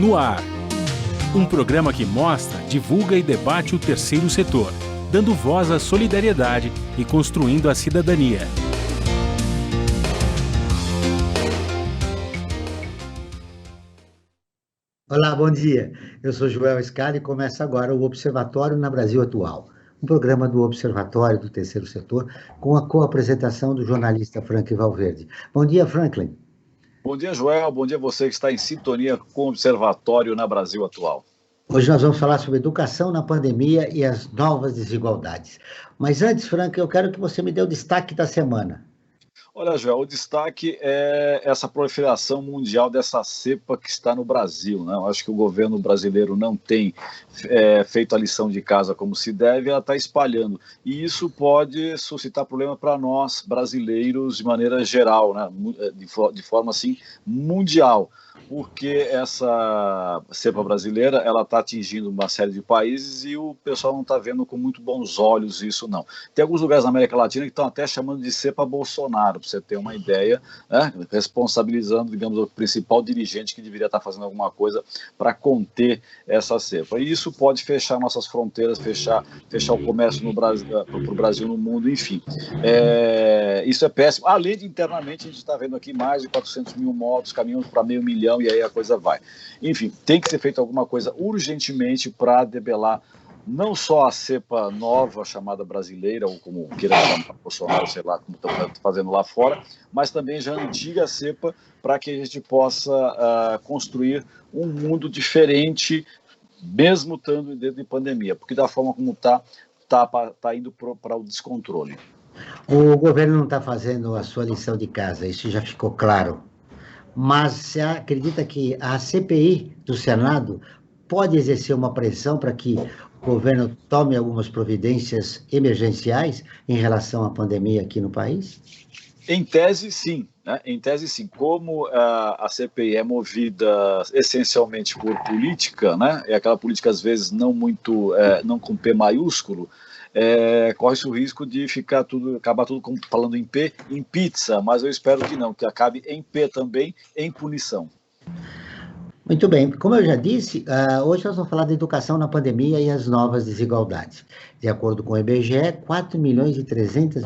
No ar. Um programa que mostra, divulga e debate o terceiro setor, dando voz à solidariedade e construindo a cidadania. Olá, bom dia. Eu sou Joel Scali e começa agora o Observatório na Brasil Atual, um programa do Observatório do Terceiro Setor com a co-apresentação do jornalista Franklin Valverde. Bom dia, Franklin. Bom dia, Joel. Bom dia a você que está em sintonia com o Observatório na Brasil Atual. Hoje nós vamos falar sobre educação na pandemia e as novas desigualdades. Mas antes, Franklin, eu quero que você me dê o destaque da semana. Olha, Joel, o destaque é essa proliferação mundial dessa cepa que está no Brasil, né? Eu acho que o governo brasileiro não tem feito a lição de casa como se deve, ela está espalhando. E isso pode suscitar problema para nós, brasileiros, de maneira geral, né? De forma assim, mundial. Porque essa cepa brasileira, ela está atingindo uma série de países e o pessoal não está vendo com muito bons olhos isso, não. Tem alguns lugares na América Latina que estão até chamando de cepa Bolsonaro, para você ter uma ideia, né? Responsabilizando, digamos, o principal dirigente que deveria estar fazendo alguma coisa para conter essa cepa. E isso pode fechar nossas fronteiras, fechar o comércio no Brasil, para o Brasil no mundo, enfim. Isso é péssimo. Além de, internamente, a gente está vendo aqui mais de 400 mil mortos, caminhando para 500 mil, e aí a coisa vai. Enfim, tem que ser feito alguma coisa urgentemente para debelar não só a cepa nova chamada brasileira, ou como queira chamar Bolsonaro, sei lá, como estão fazendo lá fora, mas também já a antiga cepa, para que a gente possa construir um mundo diferente, mesmo estando dentro de pandemia, porque da forma como está indo para o descontrole. O governo não está fazendo a sua lição de casa, isso já ficou claro. Mas você acredita que a CPI do Senado pode exercer uma pressão para que o governo tome algumas providências emergenciais em relação à pandemia aqui no país? Em tese, sim. Né? Em tese, sim. Como a CPI é movida essencialmente por política, né? É aquela política, às vezes, não com P maiúsculo, corre-se o risco de acabar tudo falando em P, em pizza, mas eu espero que não, que acabe em P também, em punição. Muito bem, como eu já disse, hoje nós vamos falar da educação na pandemia e as novas desigualdades. De acordo com o IBGE, 4 milhões e 300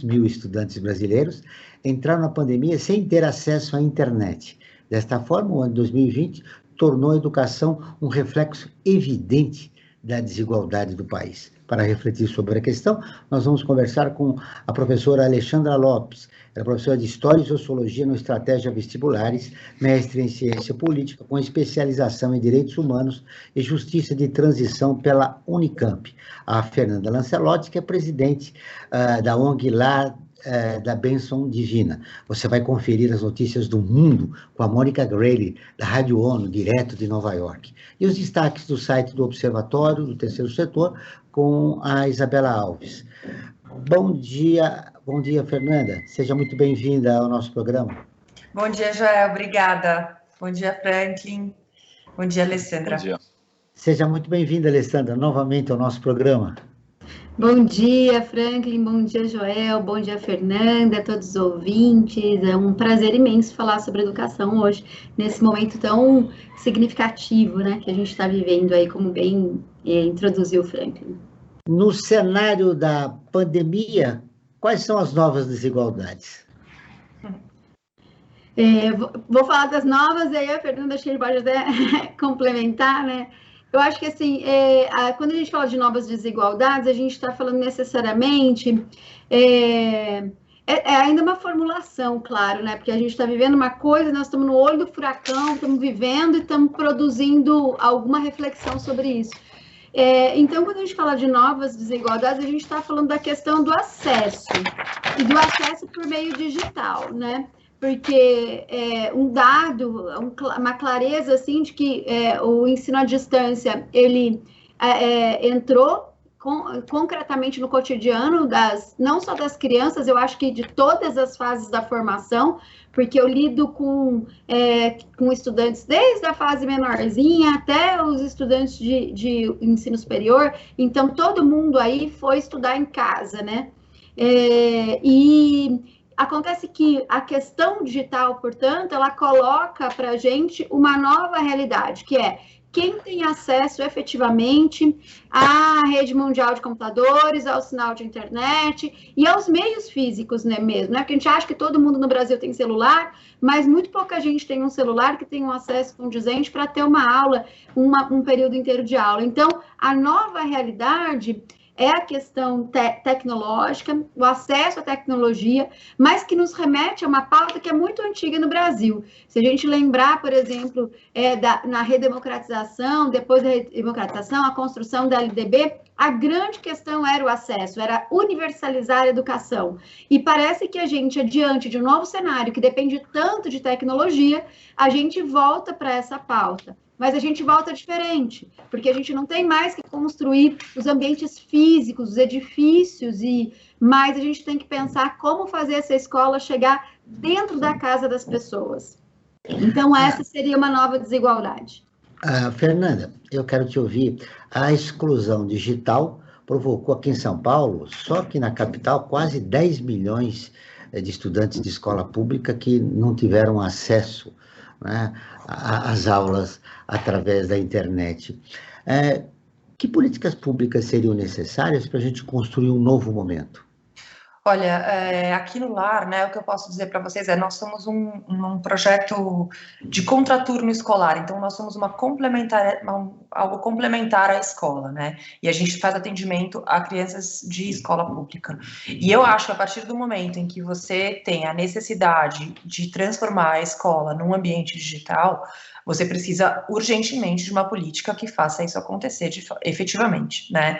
mil estudantes brasileiros entraram na pandemia sem ter acesso à internet. Desta forma, o ano de 2020 tornou a educação um reflexo evidente da desigualdade do país. Para refletir sobre a questão, nós vamos conversar com a professora Alexandra Lopes. Ela é professora de História e Sociologia no Estratégia Vestibulares, mestre em Ciência Política, com especialização em Direitos Humanos e Justiça de Transição pela Unicamp. A Fernanda Lancelotti, que é presidente da ONG Lar da Bênção Divina. Você vai conferir as notícias do mundo com a Mônica Grayle, da Rádio ONU, direto de Nova York. E os destaques do site do Observatório do Terceiro Setor com a Isabela Alves. Bom dia, Fernanda. Seja muito bem-vinda ao nosso programa. Bom dia, Joel. Obrigada. Bom dia, Franklin. Bom dia, Alessandra. Bom dia. Seja muito bem-vinda, Alessandra, novamente ao nosso programa. Bom dia, Franklin, bom dia, Joel, bom dia, Fernanda, a todos os ouvintes. É um prazer imenso falar sobre educação hoje, nesse momento tão significativo, né, que a gente está vivendo aí, como bem introduziu o Franklin. No cenário da pandemia, quais são as novas desigualdades? Vou falar das novas, e aí a Fernanda acho que pode até complementar, né? Eu acho que, assim, quando a gente fala de novas desigualdades, a gente está falando necessariamente... ainda uma formulação, claro, né? Porque a gente está vivendo uma coisa, nós estamos no olho do furacão, estamos vivendo e estamos produzindo alguma reflexão sobre isso. Então, quando a gente fala de novas desigualdades, a gente está falando da questão do acesso, e do acesso por meio digital, né? Porque um dado, uma clareza assim de que o ensino à distância ele entrou concretamente no cotidiano não só das crianças, eu acho que de todas as fases da formação, porque eu lido com estudantes desde a fase menorzinha até os estudantes de ensino superior, então todo mundo aí foi estudar em casa, né? Acontece que a questão digital, portanto, ela coloca para a gente uma nova realidade, que é quem tem acesso efetivamente à rede mundial de computadores, ao sinal de internet e aos meios físicos, né, mesmo, né? Porque a gente acha que todo mundo no Brasil tem celular, mas muito pouca gente tem um celular que tem um acesso condizente para ter uma aula, um período inteiro de aula. Então, a nova realidade é a questão tecnológica, o acesso à tecnologia, mas que nos remete a uma pauta que é muito antiga no Brasil. Se a gente lembrar, por exemplo, na redemocratização, depois da redemocratização, a construção da LDB, a grande questão era o acesso, era universalizar a educação. E parece que a gente, diante de um novo cenário que depende tanto de tecnologia, a gente volta para essa pauta. Mas a gente volta diferente, porque a gente não tem mais que construir os ambientes físicos, os edifícios, mas a gente tem que pensar como fazer essa escola chegar dentro da casa das pessoas. Então, essa seria uma nova desigualdade. Fernanda, eu quero te ouvir. A exclusão digital provocou aqui em São Paulo, só que na capital, quase 10 milhões de estudantes de escola pública que não tiveram acesso, né, às aulas através da internet. Que políticas públicas seriam necessárias para a gente construir um novo momento? Olha, aqui no LAR, né, o que eu posso dizer para vocês nós somos um projeto de contraturno escolar, então nós somos algo complementar à escola, né, e a gente faz atendimento a crianças de escola pública. E eu acho que a partir do momento em que você tem a necessidade de transformar a escola num ambiente digital, você precisa urgentemente de uma política que faça isso acontecer efetivamente, né?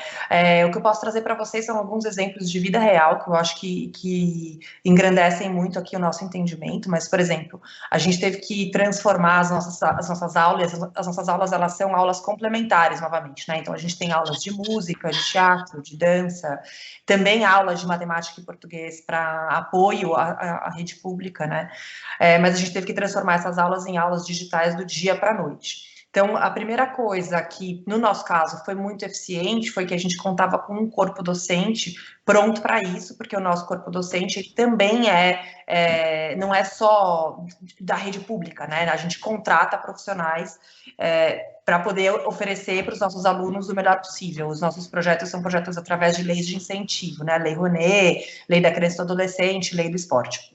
O que eu posso trazer para vocês são alguns exemplos de vida real, que eu acho que engrandecem muito aqui o nosso entendimento, mas, por exemplo, a gente teve que transformar as nossas aulas, elas são aulas complementares, novamente, né? Então, a gente tem aulas de música, de teatro, de dança, também aulas de matemática e português para apoio à rede pública, né? Mas a gente teve que transformar essas aulas em aulas digitais do dia para a noite. Então, a primeira coisa que, no nosso caso, foi muito eficiente foi que a gente contava com um corpo docente pronto para isso, porque o nosso corpo docente ele também não é só da rede pública, né? A gente contrata profissionais para poder oferecer para os nossos alunos o melhor possível. Os nossos projetos são projetos através de leis de incentivo, né? Lei Rouanet, Lei da Criança e do Adolescente, Lei do Esporte.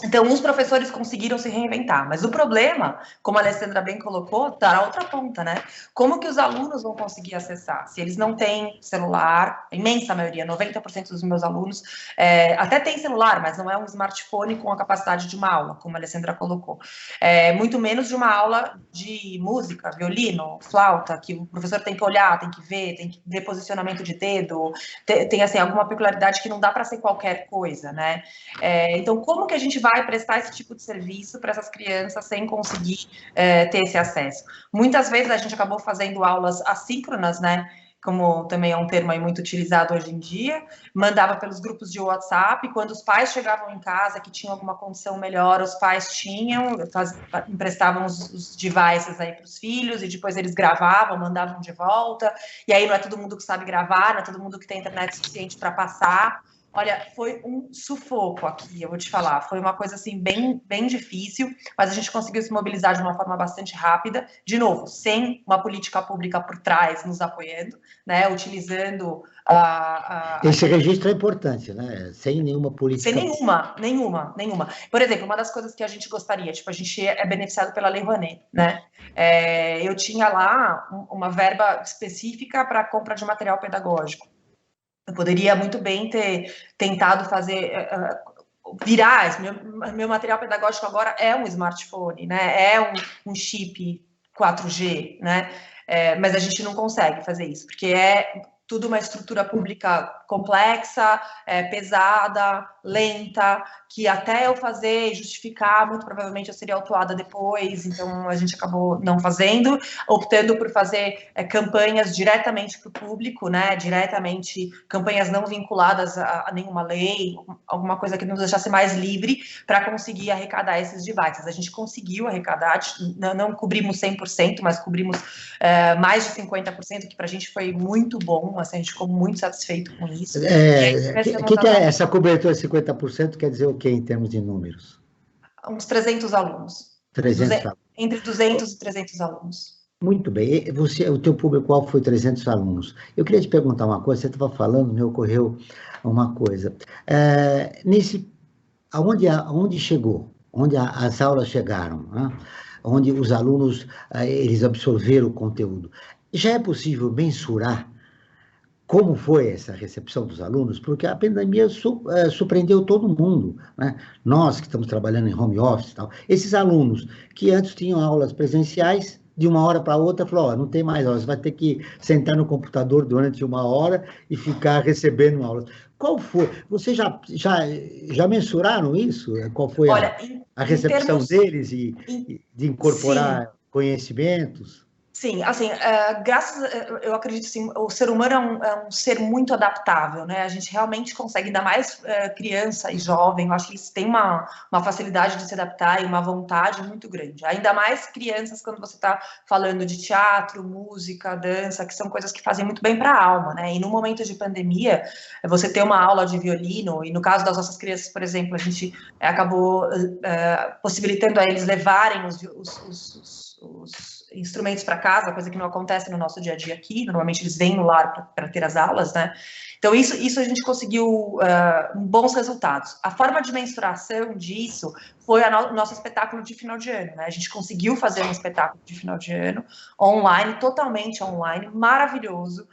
Então, os professores conseguiram se reinventar, mas o problema, como a Alessandra bem colocou, está na outra ponta, né? Como que os alunos vão conseguir acessar? Se eles não têm celular, a imensa maioria, 90% dos meus alunos, até tem celular, mas não é um smartphone com a capacidade de uma aula, como a Alessandra colocou. Muito menos de uma aula de música, violino, flauta, que o professor tem que olhar, tem que ver posicionamento de dedo, tem assim, alguma peculiaridade que não dá para ser qualquer coisa, né? Então, como que a gente vai prestar esse tipo de serviço para essas crianças sem conseguir ter esse acesso? Muitas vezes a gente acabou fazendo aulas assíncronas, né? Como também é um termo aí muito utilizado hoje em dia, mandava pelos grupos de WhatsApp, quando os pais chegavam em casa que tinham alguma condição melhor, os pais emprestavam os devices aí para os filhos, e depois eles gravavam, mandavam de volta, e aí não é todo mundo que sabe gravar, não é todo mundo que tem internet suficiente para passar. Olha, foi um sufoco aqui, eu vou te falar, foi uma coisa assim bem, bem difícil, mas a gente conseguiu se mobilizar de uma forma bastante rápida, de novo, sem uma política pública por trás nos apoiando, né, utilizando Esse registro é importante, né, sem nenhuma política... Sem nenhuma. Por exemplo, uma das coisas que a gente gostaria, tipo, a gente é beneficiado pela Lei Rouanet, né, eu tinha lá uma verba específica para compra de material pedagógico. Eu poderia muito bem ter tentado fazer, virar, meu material pedagógico agora é um smartphone, né? É um chip 4G, né? Mas a gente não consegue fazer isso, porque é tudo uma estrutura pública complexa, pesada, lenta, que até eu fazer e justificar, muito provavelmente eu seria autuada depois, então a gente acabou não fazendo, optando por fazer campanhas diretamente para o público, né, diretamente, campanhas não vinculadas a nenhuma lei, alguma coisa que nos deixasse mais livre para conseguir arrecadar esses devices. A gente conseguiu arrecadar, não cobrimos 100%, mas cobrimos mais de 50%, que para a gente foi muito bom, assim, a gente ficou muito satisfeito com isso. E aí Que é essa cobertura de 50% quer dizer o que em termos de números? Uns 300 alunos. 300 alunos. Entre 200 e 300 alunos. Muito bem. O teu público-alvo foi 300 alunos. Eu queria te perguntar uma coisa, você estava falando, me ocorreu uma coisa. Aonde chegou, onde as aulas chegaram, né? Onde os alunos eles absorveram o conteúdo. Já é possível mensurar como foi essa recepção dos alunos? Porque a pandemia surpreendeu todo mundo, né? Nós que estamos trabalhando em home office e tal, esses alunos que antes tinham aulas presenciais, de uma hora para outra, falou, não tem mais aulas, vai ter que sentar no computador durante uma hora e ficar recebendo aulas. Qual foi? Vocês já mensuraram isso? Qual foi a recepção deles de incorporar conhecimentos? Sim, assim, eu acredito assim, o ser humano é um ser muito adaptável, né? A gente realmente consegue, ainda mais criança e jovem, eu acho que eles têm uma facilidade de se adaptar e uma vontade muito grande. Ainda mais crianças, quando você está falando de teatro, música, dança, que são coisas que fazem muito bem para a alma, né? E no momento de pandemia, você ter uma aula de violino, e no caso das nossas crianças, por exemplo, a gente acabou possibilitando a eles levarem os instrumentos para casa, coisa que não acontece no nosso dia a dia aqui, normalmente eles vêm no lar para ter as aulas, né? Então isso a gente conseguiu bons resultados. A forma de mensuração disso foi o nosso espetáculo de final de ano, né? A gente conseguiu fazer um espetáculo de final de ano online, totalmente online, maravilhoso.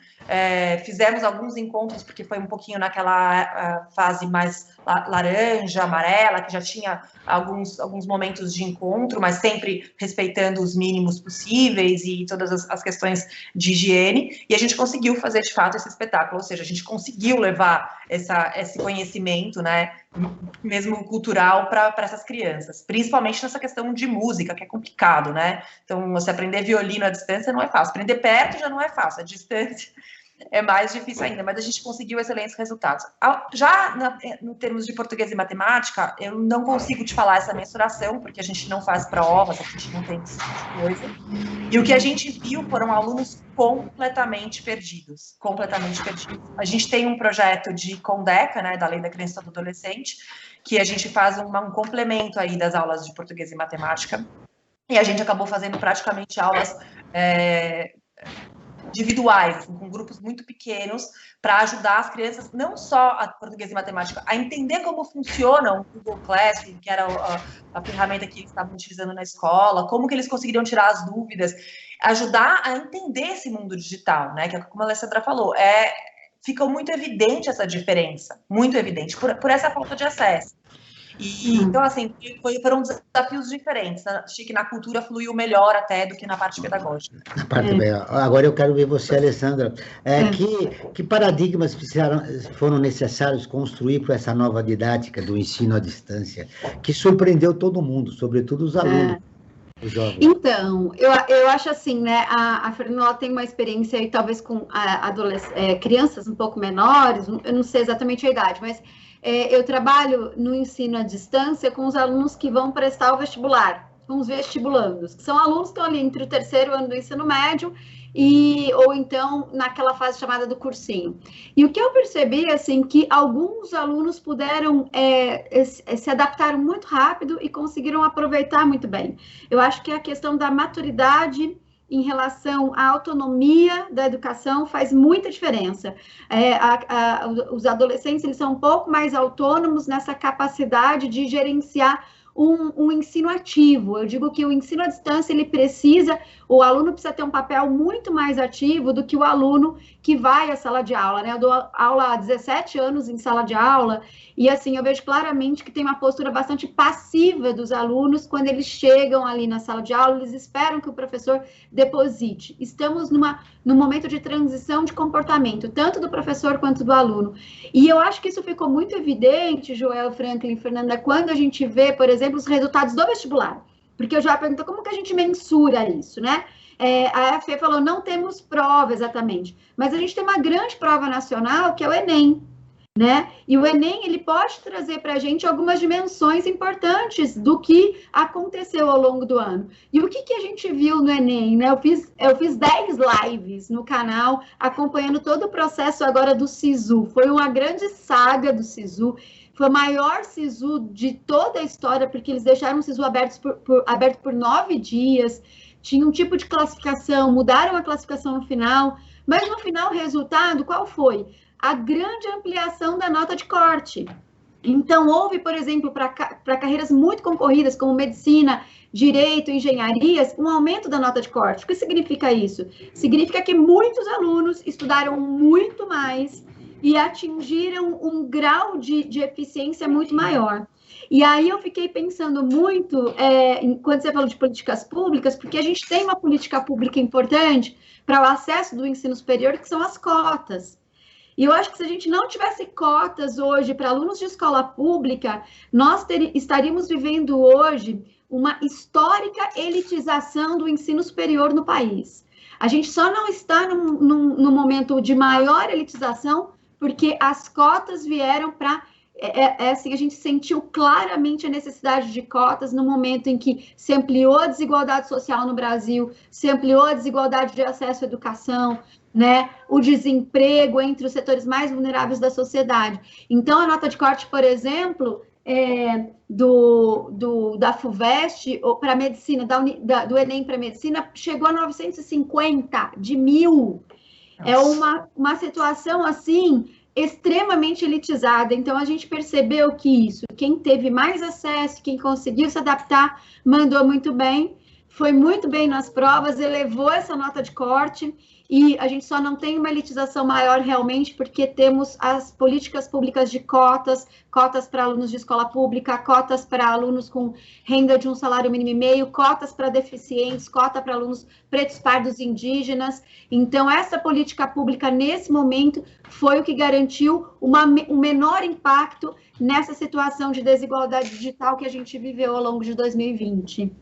Fizemos alguns encontros, porque foi um pouquinho naquela fase mais laranja, amarela, que já tinha alguns momentos de encontro, mas sempre respeitando os mínimos possíveis e todas as questões de higiene, e a gente conseguiu fazer, de fato, esse espetáculo, ou seja, a gente conseguiu levar esse conhecimento, né, mesmo cultural, para essas crianças, principalmente nessa questão de música, que é complicado, né? Então, você aprender violino à distância não é fácil, aprender perto já não é fácil, à distância é mais difícil ainda, mas a gente conseguiu excelentes resultados. Já no termos de português e matemática, eu não consigo te falar essa mensuração, porque a gente não faz provas, a gente não tem esse tipo de coisa. E o que a gente viu foram alunos completamente perdidos, completamente perdidos. A gente tem um projeto de Condeca, né, da Lei da Criança e do Adolescente, que a gente faz um complemento aí das aulas de português e matemática, e a gente acabou fazendo praticamente aulas individuais, assim, com grupos muito pequenos, para ajudar as crianças, não só a português e matemática, a entender como funciona o Google Classroom, que era a ferramenta que eles estavam utilizando na escola, como que eles conseguiriam tirar as dúvidas, ajudar a entender esse mundo digital, né, que como a Alessandra falou, fica muito evidente essa diferença, muito evidente, por essa falta de acesso. Então, assim, foram desafios diferentes. Achei que na cultura fluiu melhor até do que na parte pedagógica. Na parte Agora eu quero ver você, Alessandra. Que paradigmas foram necessários construir para essa nova didática do ensino à distância, que surpreendeu todo mundo, sobretudo os alunos? Então, eu acho assim, né, a Fernanda tem uma experiência aí, talvez com crianças um pouco menores, eu não sei exatamente a idade, mas eu trabalho no ensino à distância com os alunos que vão prestar o vestibular, com os vestibulandos, que são alunos que estão ali entre o 3º ano do ensino médio ou então naquela fase chamada do cursinho. E o que eu percebi, assim, que alguns alunos puderam se adaptar muito rápido e conseguiram aproveitar muito bem. Eu acho que a questão da maturidade em relação à autonomia da educação faz muita diferença. Os adolescentes, eles são um pouco mais autônomos nessa capacidade de gerenciar um ensino ativo. Eu digo que o ensino à distância, o aluno precisa ter um papel muito mais ativo do que o aluno que vai à sala de aula, né? Eu dou aula há 17 anos em sala de aula, e assim, eu vejo claramente que tem uma postura bastante passiva dos alunos quando eles chegam ali na sala de aula, eles esperam que o professor deposite. Estamos num momento de transição de comportamento, tanto do professor quanto do aluno. E eu acho que isso ficou muito evidente, Joel, Franklin, Fernanda, quando a gente vê, por exemplo, os resultados do vestibular. Porque eu já pergunto como que a gente mensura isso, né? A FE falou, não temos prova exatamente, mas a gente tem uma grande prova nacional, que é o Enem. né? E o Enem, ele pode trazer para a gente algumas dimensões importantes do que aconteceu ao longo do ano. E o que a gente viu no Enem, né? Eu fiz 10 lives no canal, acompanhando todo o processo agora do SISU. Foi uma grande saga do SISU. Foi o maior SISU de toda a história, porque eles deixaram o SISU aberto por 9 dias. Tinha um tipo de classificação, mudaram a classificação no final. Mas no final, o resultado, qual foi? A grande ampliação da nota de corte. Então, houve, por exemplo, para carreiras muito concorridas, como medicina, direito, engenharias, um aumento da nota de corte. O que significa isso? Significa que muitos alunos estudaram muito mais e atingiram um grau de eficiência muito maior. E aí eu fiquei pensando muito, quando você falou de políticas públicas, porque a gente tem uma política pública importante para o acesso do ensino superior, que são as cotas. E eu acho que se a gente não tivesse cotas hoje para alunos de escola pública, nós estaríamos vivendo hoje uma histórica elitização do ensino superior no país. A gente só não está num momento de maior elitização porque as cotas vieram para... assim, a gente sentiu claramente a necessidade de cotas no momento em que se ampliou a desigualdade social no Brasil, se ampliou a desigualdade de acesso à educação, né, o desemprego entre os setores mais vulneráveis da sociedade. Então, a nota de corte, por exemplo, da FUVEST para medicina, do Enem para medicina, chegou a 950 de 1.000. Nossa. É uma situação, assim, extremamente elitizada. Então, a gente percebeu que quem teve mais acesso, quem conseguiu se adaptar, mandou muito bem, foi muito bem nas provas, elevou essa nota de corte, e a gente só não tem uma elitização maior realmente porque temos as políticas públicas de cotas para alunos de escola pública, cotas para alunos com renda de um salário mínimo e meio, cotas para deficientes, cota para alunos pretos, pardos, indígenas. Então, essa política pública, nesse momento, foi o que garantiu um menor impacto nessa situação de desigualdade digital que a gente viveu ao longo de 2020.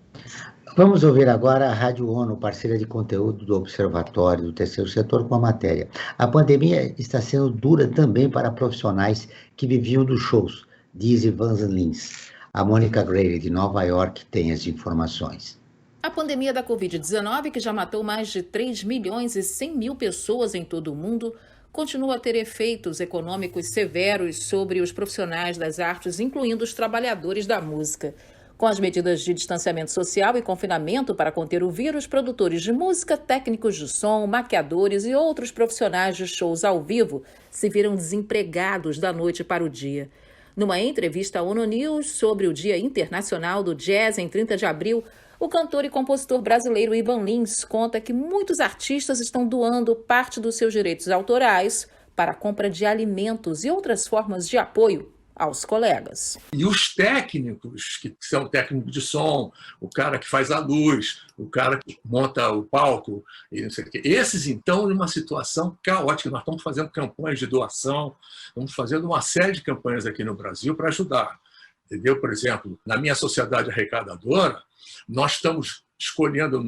Vamos ouvir agora a Rádio ONU, parceira de conteúdo do Observatório do Terceiro Setor, com a matéria. A pandemia está sendo dura também para profissionais que viviam dos shows, diz Ivan Lins. A Mônica Grayle, de Nova York, tem as informações. A pandemia da Covid-19, que já matou mais de 3 milhões e 100 mil pessoas em todo o mundo, continua a ter efeitos econômicos severos sobre os profissionais das artes, incluindo os trabalhadores da música. Com as medidas de distanciamento social e confinamento para conter o vírus, produtores de música, técnicos de som, maquiadores e outros profissionais de shows ao vivo se viram desempregados da noite para o dia. Numa entrevista à ONU News sobre o Dia Internacional do Jazz em 30 de abril, o cantor e compositor brasileiro Ivan Lins conta que muitos artistas estão doando parte dos seus direitos autorais para a compra de alimentos e outras formas de apoio aos colegas. E os técnicos, que são técnico de som, o cara que faz a luz, o cara que monta o palco, e não sei o quê. Esses, então, numa situação caótica. Nós estamos fazendo campanhas de doação, estamos fazendo uma série de campanhas aqui no Brasil para ajudar. Entendeu? Por exemplo, na minha sociedade arrecadadora, nós estamos escolhendo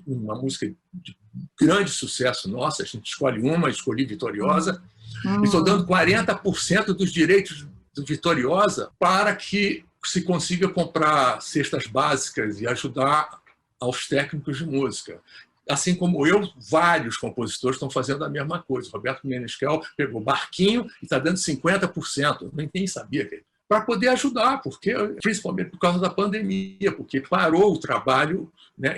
uma música de grande sucesso nossa, a gente escolhi Vitoriosa, e estou dando 40% dos direitos do Vitoriosa para que se consiga comprar cestas básicas e ajudar aos técnicos de música. Assim como eu, vários compositores estão fazendo a mesma coisa. Roberto Menescal pegou barquinho e está dando 50%. Nem sabia que para poder ajudar, porque principalmente por causa da pandemia, porque parou o trabalho, né,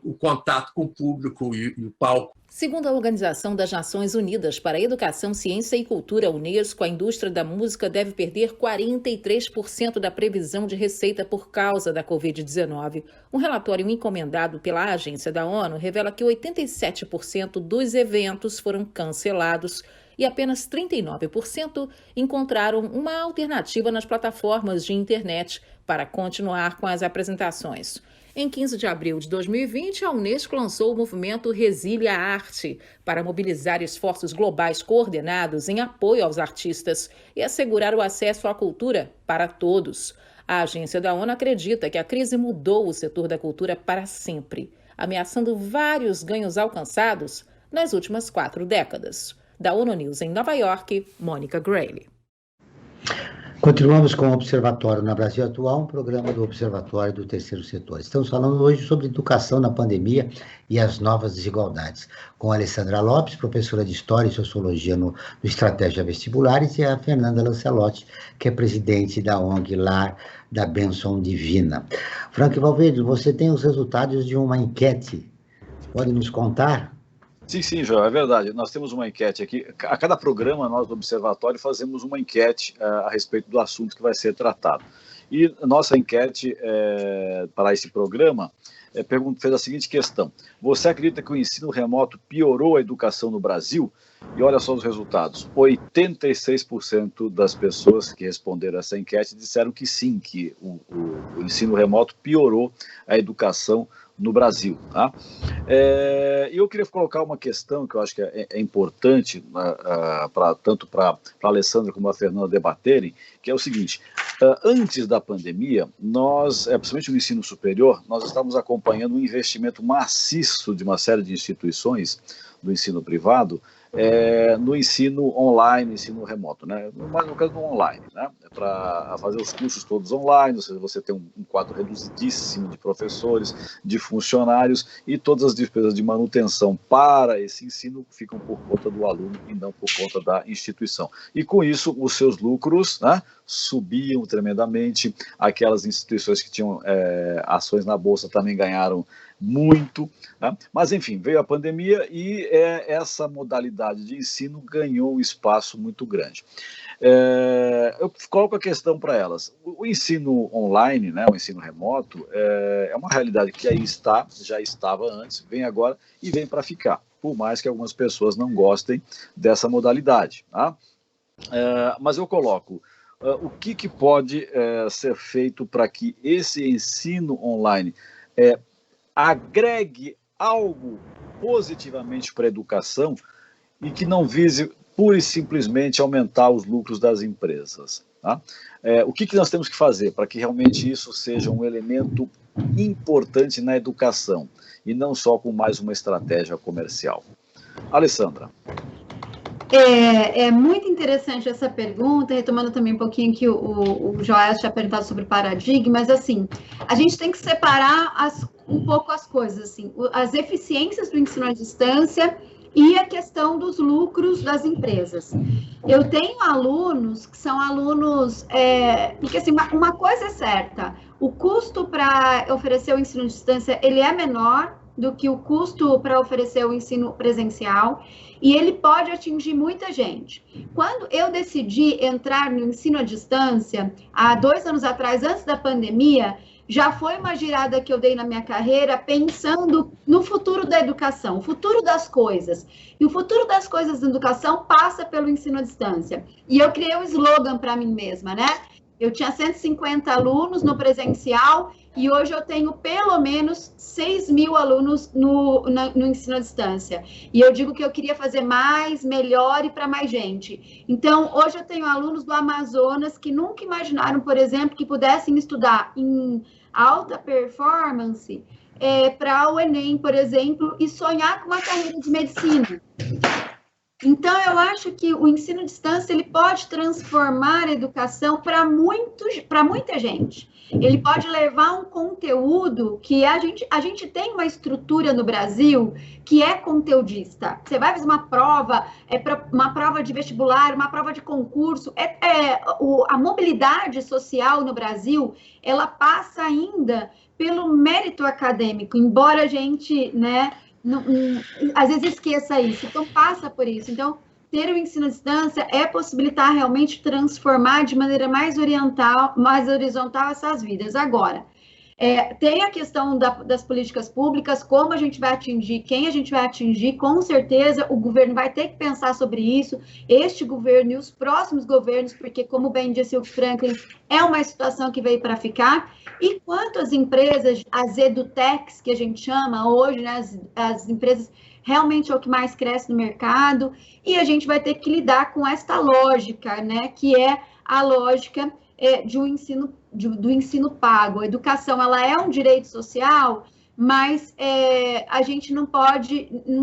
o contato com o público e o palco. Segundo a Organização das Nações Unidas para a Educação, Ciência e Cultura, Unesco, a indústria da música deve perder 43% da previsão de receita por causa da Covid-19. Um relatório encomendado pela agência da ONU revela que 87% dos eventos foram cancelados e apenas 39% encontraram uma alternativa nas plataformas de internet para continuar com as apresentações. Em 15 de abril de 2020, a Unesco lançou o movimento Resilia Arte para mobilizar esforços globais coordenados em apoio aos artistas e assegurar o acesso à cultura para todos. A agência da ONU acredita que a crise mudou o setor da cultura para sempre, ameaçando vários ganhos alcançados nas últimas 4 décadas. Da ONU News em Nova York, Mônica Grayle. Continuamos com o Observatório na Brasil Atual, um programa do Observatório do Terceiro Setor. Estamos falando hoje sobre educação na pandemia e as novas desigualdades, com a Alessandra Lopes, professora de História e Sociologia no Estratégia Vestibulares, e a Fernanda Lancelotti, que é presidente da ONG Lar da Bênção Divina. Frank Valverde, você tem os resultados de uma enquete. Pode nos contar? Sim, João, é verdade. Nós temos uma enquete aqui. A cada programa, nós do Observatório fazemos uma enquete a respeito do assunto que vai ser tratado. E nossa enquete para esse programa fez a seguinte questão: você acredita que o ensino remoto piorou a educação no Brasil? E olha só os resultados: 86% das pessoas que responderam essa enquete disseram que sim, que o ensino remoto piorou a educação no Brasil. Tá? E eu queria colocar uma questão que eu acho que é importante tanto para a Alessandra como a Fernanda debaterem, que é o seguinte: antes da pandemia, nós, principalmente no ensino superior, nós estávamos acompanhando um investimento maciço de uma série de instituições do ensino privado no ensino online, ensino remoto, né? Mas no caso do online, né? Para fazer os cursos todos online, ou seja, você tem um quadro reduzidíssimo de professores, de funcionários, e todas as despesas de manutenção para esse ensino ficam por conta do aluno e não por conta da instituição. E com isso, os seus lucros, né, subiam tremendamente. Aquelas instituições que tinham ações na Bolsa também ganharam muito, né? Mas enfim, veio a pandemia e essa modalidade de ensino ganhou um espaço muito grande. Eu coloco a questão para elas: o ensino online, né, o ensino remoto, é uma realidade que aí está, já estava antes, vem agora e vem para ficar, por mais que algumas pessoas não gostem dessa modalidade, tá? Mas eu coloco: o que pode ser feito para que esse ensino online agregue algo positivamente para a educação e que não vise pura e simplesmente aumentar os lucros das empresas, tá? O que nós temos que fazer para que realmente isso seja um elemento importante na educação e não só com mais uma estratégia comercial? Alessandra. É muito interessante essa pergunta, retomando também um pouquinho que o Joel tinha perguntado sobre paradigmas. Assim, a gente tem que separar um pouco as coisas, assim, as eficiências do ensino à distância e a questão dos lucros das empresas. Eu tenho alunos que são alunos, porque assim, uma coisa é certa: o custo para oferecer o ensino à distância, ele é menor do que o custo para oferecer o ensino presencial, e ele pode atingir muita gente. Quando eu decidi entrar no ensino à distância, há 2 anos atrás, antes da pandemia, já foi uma girada que eu dei na minha carreira pensando no futuro da educação, o futuro das coisas. E o futuro das coisas da educação passa pelo ensino à distância. E eu criei um slogan para mim mesma, né? Eu tinha 150 alunos no presencial e hoje eu tenho pelo menos 6.000 alunos no ensino à distância. E eu digo que eu queria fazer mais, melhor e para mais gente. Então, hoje eu tenho alunos do Amazonas que nunca imaginaram, por exemplo, que pudessem estudar em alta performance para o Enem, por exemplo, e sonhar com uma carreira de medicina. Então, eu acho que o ensino à distância ele pode transformar a educação para muita gente. Ele pode levar um conteúdo que a gente tem uma estrutura no Brasil que é conteudista. Você vai fazer uma prova, uma prova de vestibular, uma prova de concurso. A mobilidade social no Brasil, ela passa ainda pelo mérito acadêmico, embora a gente, né, às vezes esqueça isso. Então, passa por isso. Então, ter o ensino à distância é possibilitar realmente transformar de maneira mais horizontal essas vidas. Agora, tem a questão das políticas públicas, como a gente vai atingir, quem a gente vai atingir. Com certeza o governo vai ter que pensar sobre isso, este governo e os próximos governos, porque, como bem disse o Franklin, é uma situação que veio para ficar. E quanto às empresas, as edutechs, que a gente chama hoje, né, as empresas realmente é o que mais cresce no mercado, e a gente vai ter que lidar com esta lógica, né, que é a lógica do ensino pago. A educação, ela é um direito social, mas a gente não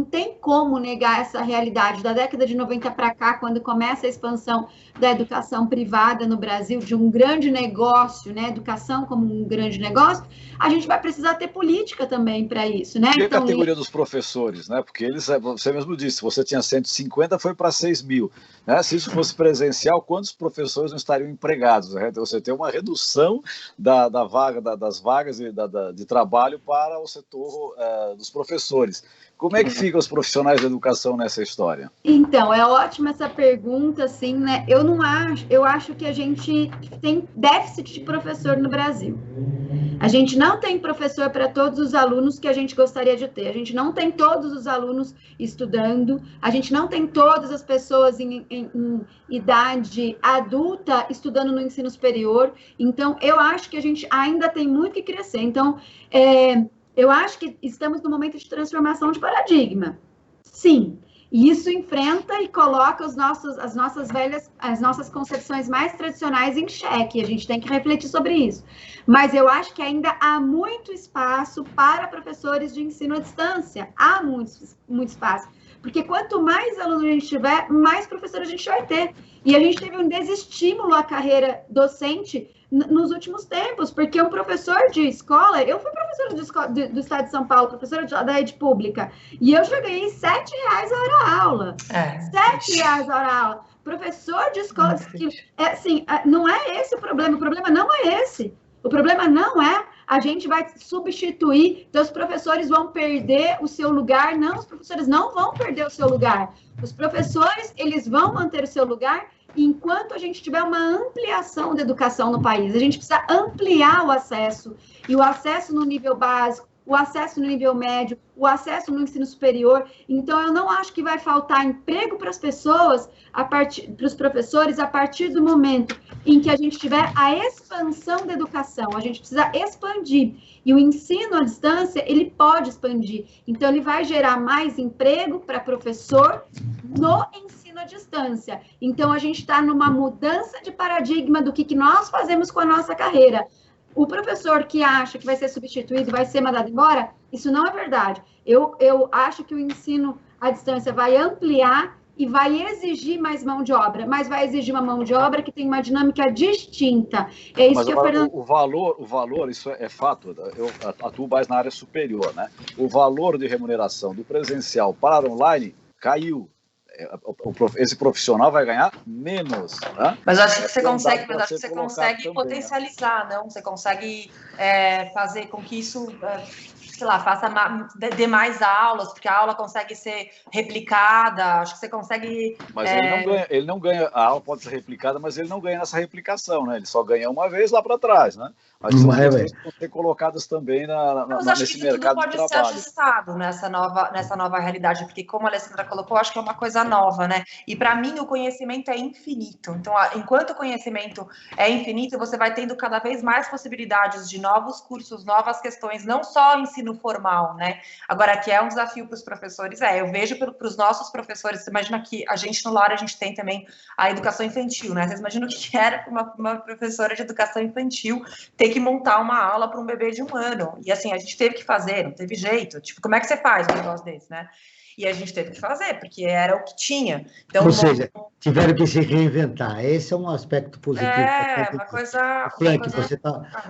tem como negar essa realidade. Da década de 90 para cá, quando começa a expansão da educação privada no Brasil, de um grande negócio, né, educação como um grande negócio, a gente vai precisar ter política também para isso, né? E a categoria dos professores, né? Porque eles, você mesmo disse, você tinha 150, foi para 6 mil. Né? Se isso fosse presencial, quantos professores não estariam empregados? Né? Você tem uma redução das vagas de trabalho para o setor dos professores. Como é que ficam os profissionais da educação nessa história? Então, é ótima essa pergunta, assim, né? Eu acho que a gente tem déficit de professor no Brasil. A gente não tem professor para todos os alunos que a gente gostaria de ter. A gente não tem todos os alunos estudando. A gente não tem todas as pessoas em idade adulta estudando no ensino superior. Então, eu acho que a gente ainda tem muito que crescer. Então, eu acho que estamos no momento de transformação de paradigma. Sim. E isso enfrenta e coloca as nossas concepções mais tradicionais em xeque. A gente tem que refletir sobre isso. Mas eu acho que ainda há muito espaço para professores de ensino à distância. Há muito espaço. Porque quanto mais alunos a gente tiver, mais professores a gente vai ter. E a gente teve um desestímulo à carreira docente nos últimos tempos, porque um professor de escola, eu fui professora do Estado de São Paulo, professora da rede pública, e eu já ganhei R$7 a hora-aula. R$7 a hora-aula. Professor de escola, não é esse o problema não é esse. O problema não é a gente vai substituir, então os professores vão perder o seu lugar. Não, os professores não vão perder o seu lugar. Os professores, eles vão manter o seu lugar enquanto a gente tiver uma ampliação da educação no país. A gente precisa ampliar o acesso, e o acesso no nível básico, o acesso no nível médio, o acesso no ensino superior. Então, eu não acho que vai faltar emprego para as pessoas, para os professores, a partir do momento em que a gente tiver a expansão da educação. A gente precisa expandir. E o ensino à distância, ele pode expandir. Então, ele vai gerar mais emprego para professor no ensino à distância. Então, a gente está numa mudança de paradigma do que nós fazemos com a nossa carreira. O professor que acha que vai ser substituído, vai ser mandado embora, isso não é verdade. Eu acho que o ensino à distância vai ampliar e vai exigir mais mão de obra, mas vai exigir uma mão de obra que tem uma dinâmica distinta. É isso mas que Fernando... o valor, isso é fato, eu atuo mais na área superior, né? O valor de remuneração do presencial para online caiu. Esse profissional vai ganhar menos, né? Mas eu acho que você consegue potencializar, né? Não? Você consegue fazer com que isso, sei lá, dê mais aulas, porque a aula consegue ser replicada. Acho que você consegue. Mas ele não ganha. A aula pode ser replicada, mas ele não ganha nessa replicação, né? Ele só ganha uma vez lá para trás, né? Mas são questões que vão ser colocadas também nesse mercado de trabalho. Tudo pode ser ajustado nessa nova realidade, porque como a Alessandra colocou, acho que é uma coisa nova, né? E para mim o conhecimento é infinito. Então, enquanto o conhecimento é infinito, você vai tendo cada vez mais possibilidades de novos cursos, novas questões, não só ensino formal, né? Agora, que é um desafio para os professores, eu vejo para os nossos professores, você imagina que a gente no lar, a gente tem também a educação infantil, né? Vocês imaginam o que era para uma professora de educação infantil ter que montar uma aula para um bebê de 1 ano. E assim, a gente teve que fazer, não teve jeito. Tipo, como é que você faz um negócio desse, né? E a gente teve que fazer, porque era o que tinha. Então, ou seja, tiveram que se reinventar. Esse é um aspecto positivo. Uma coisa... Frank,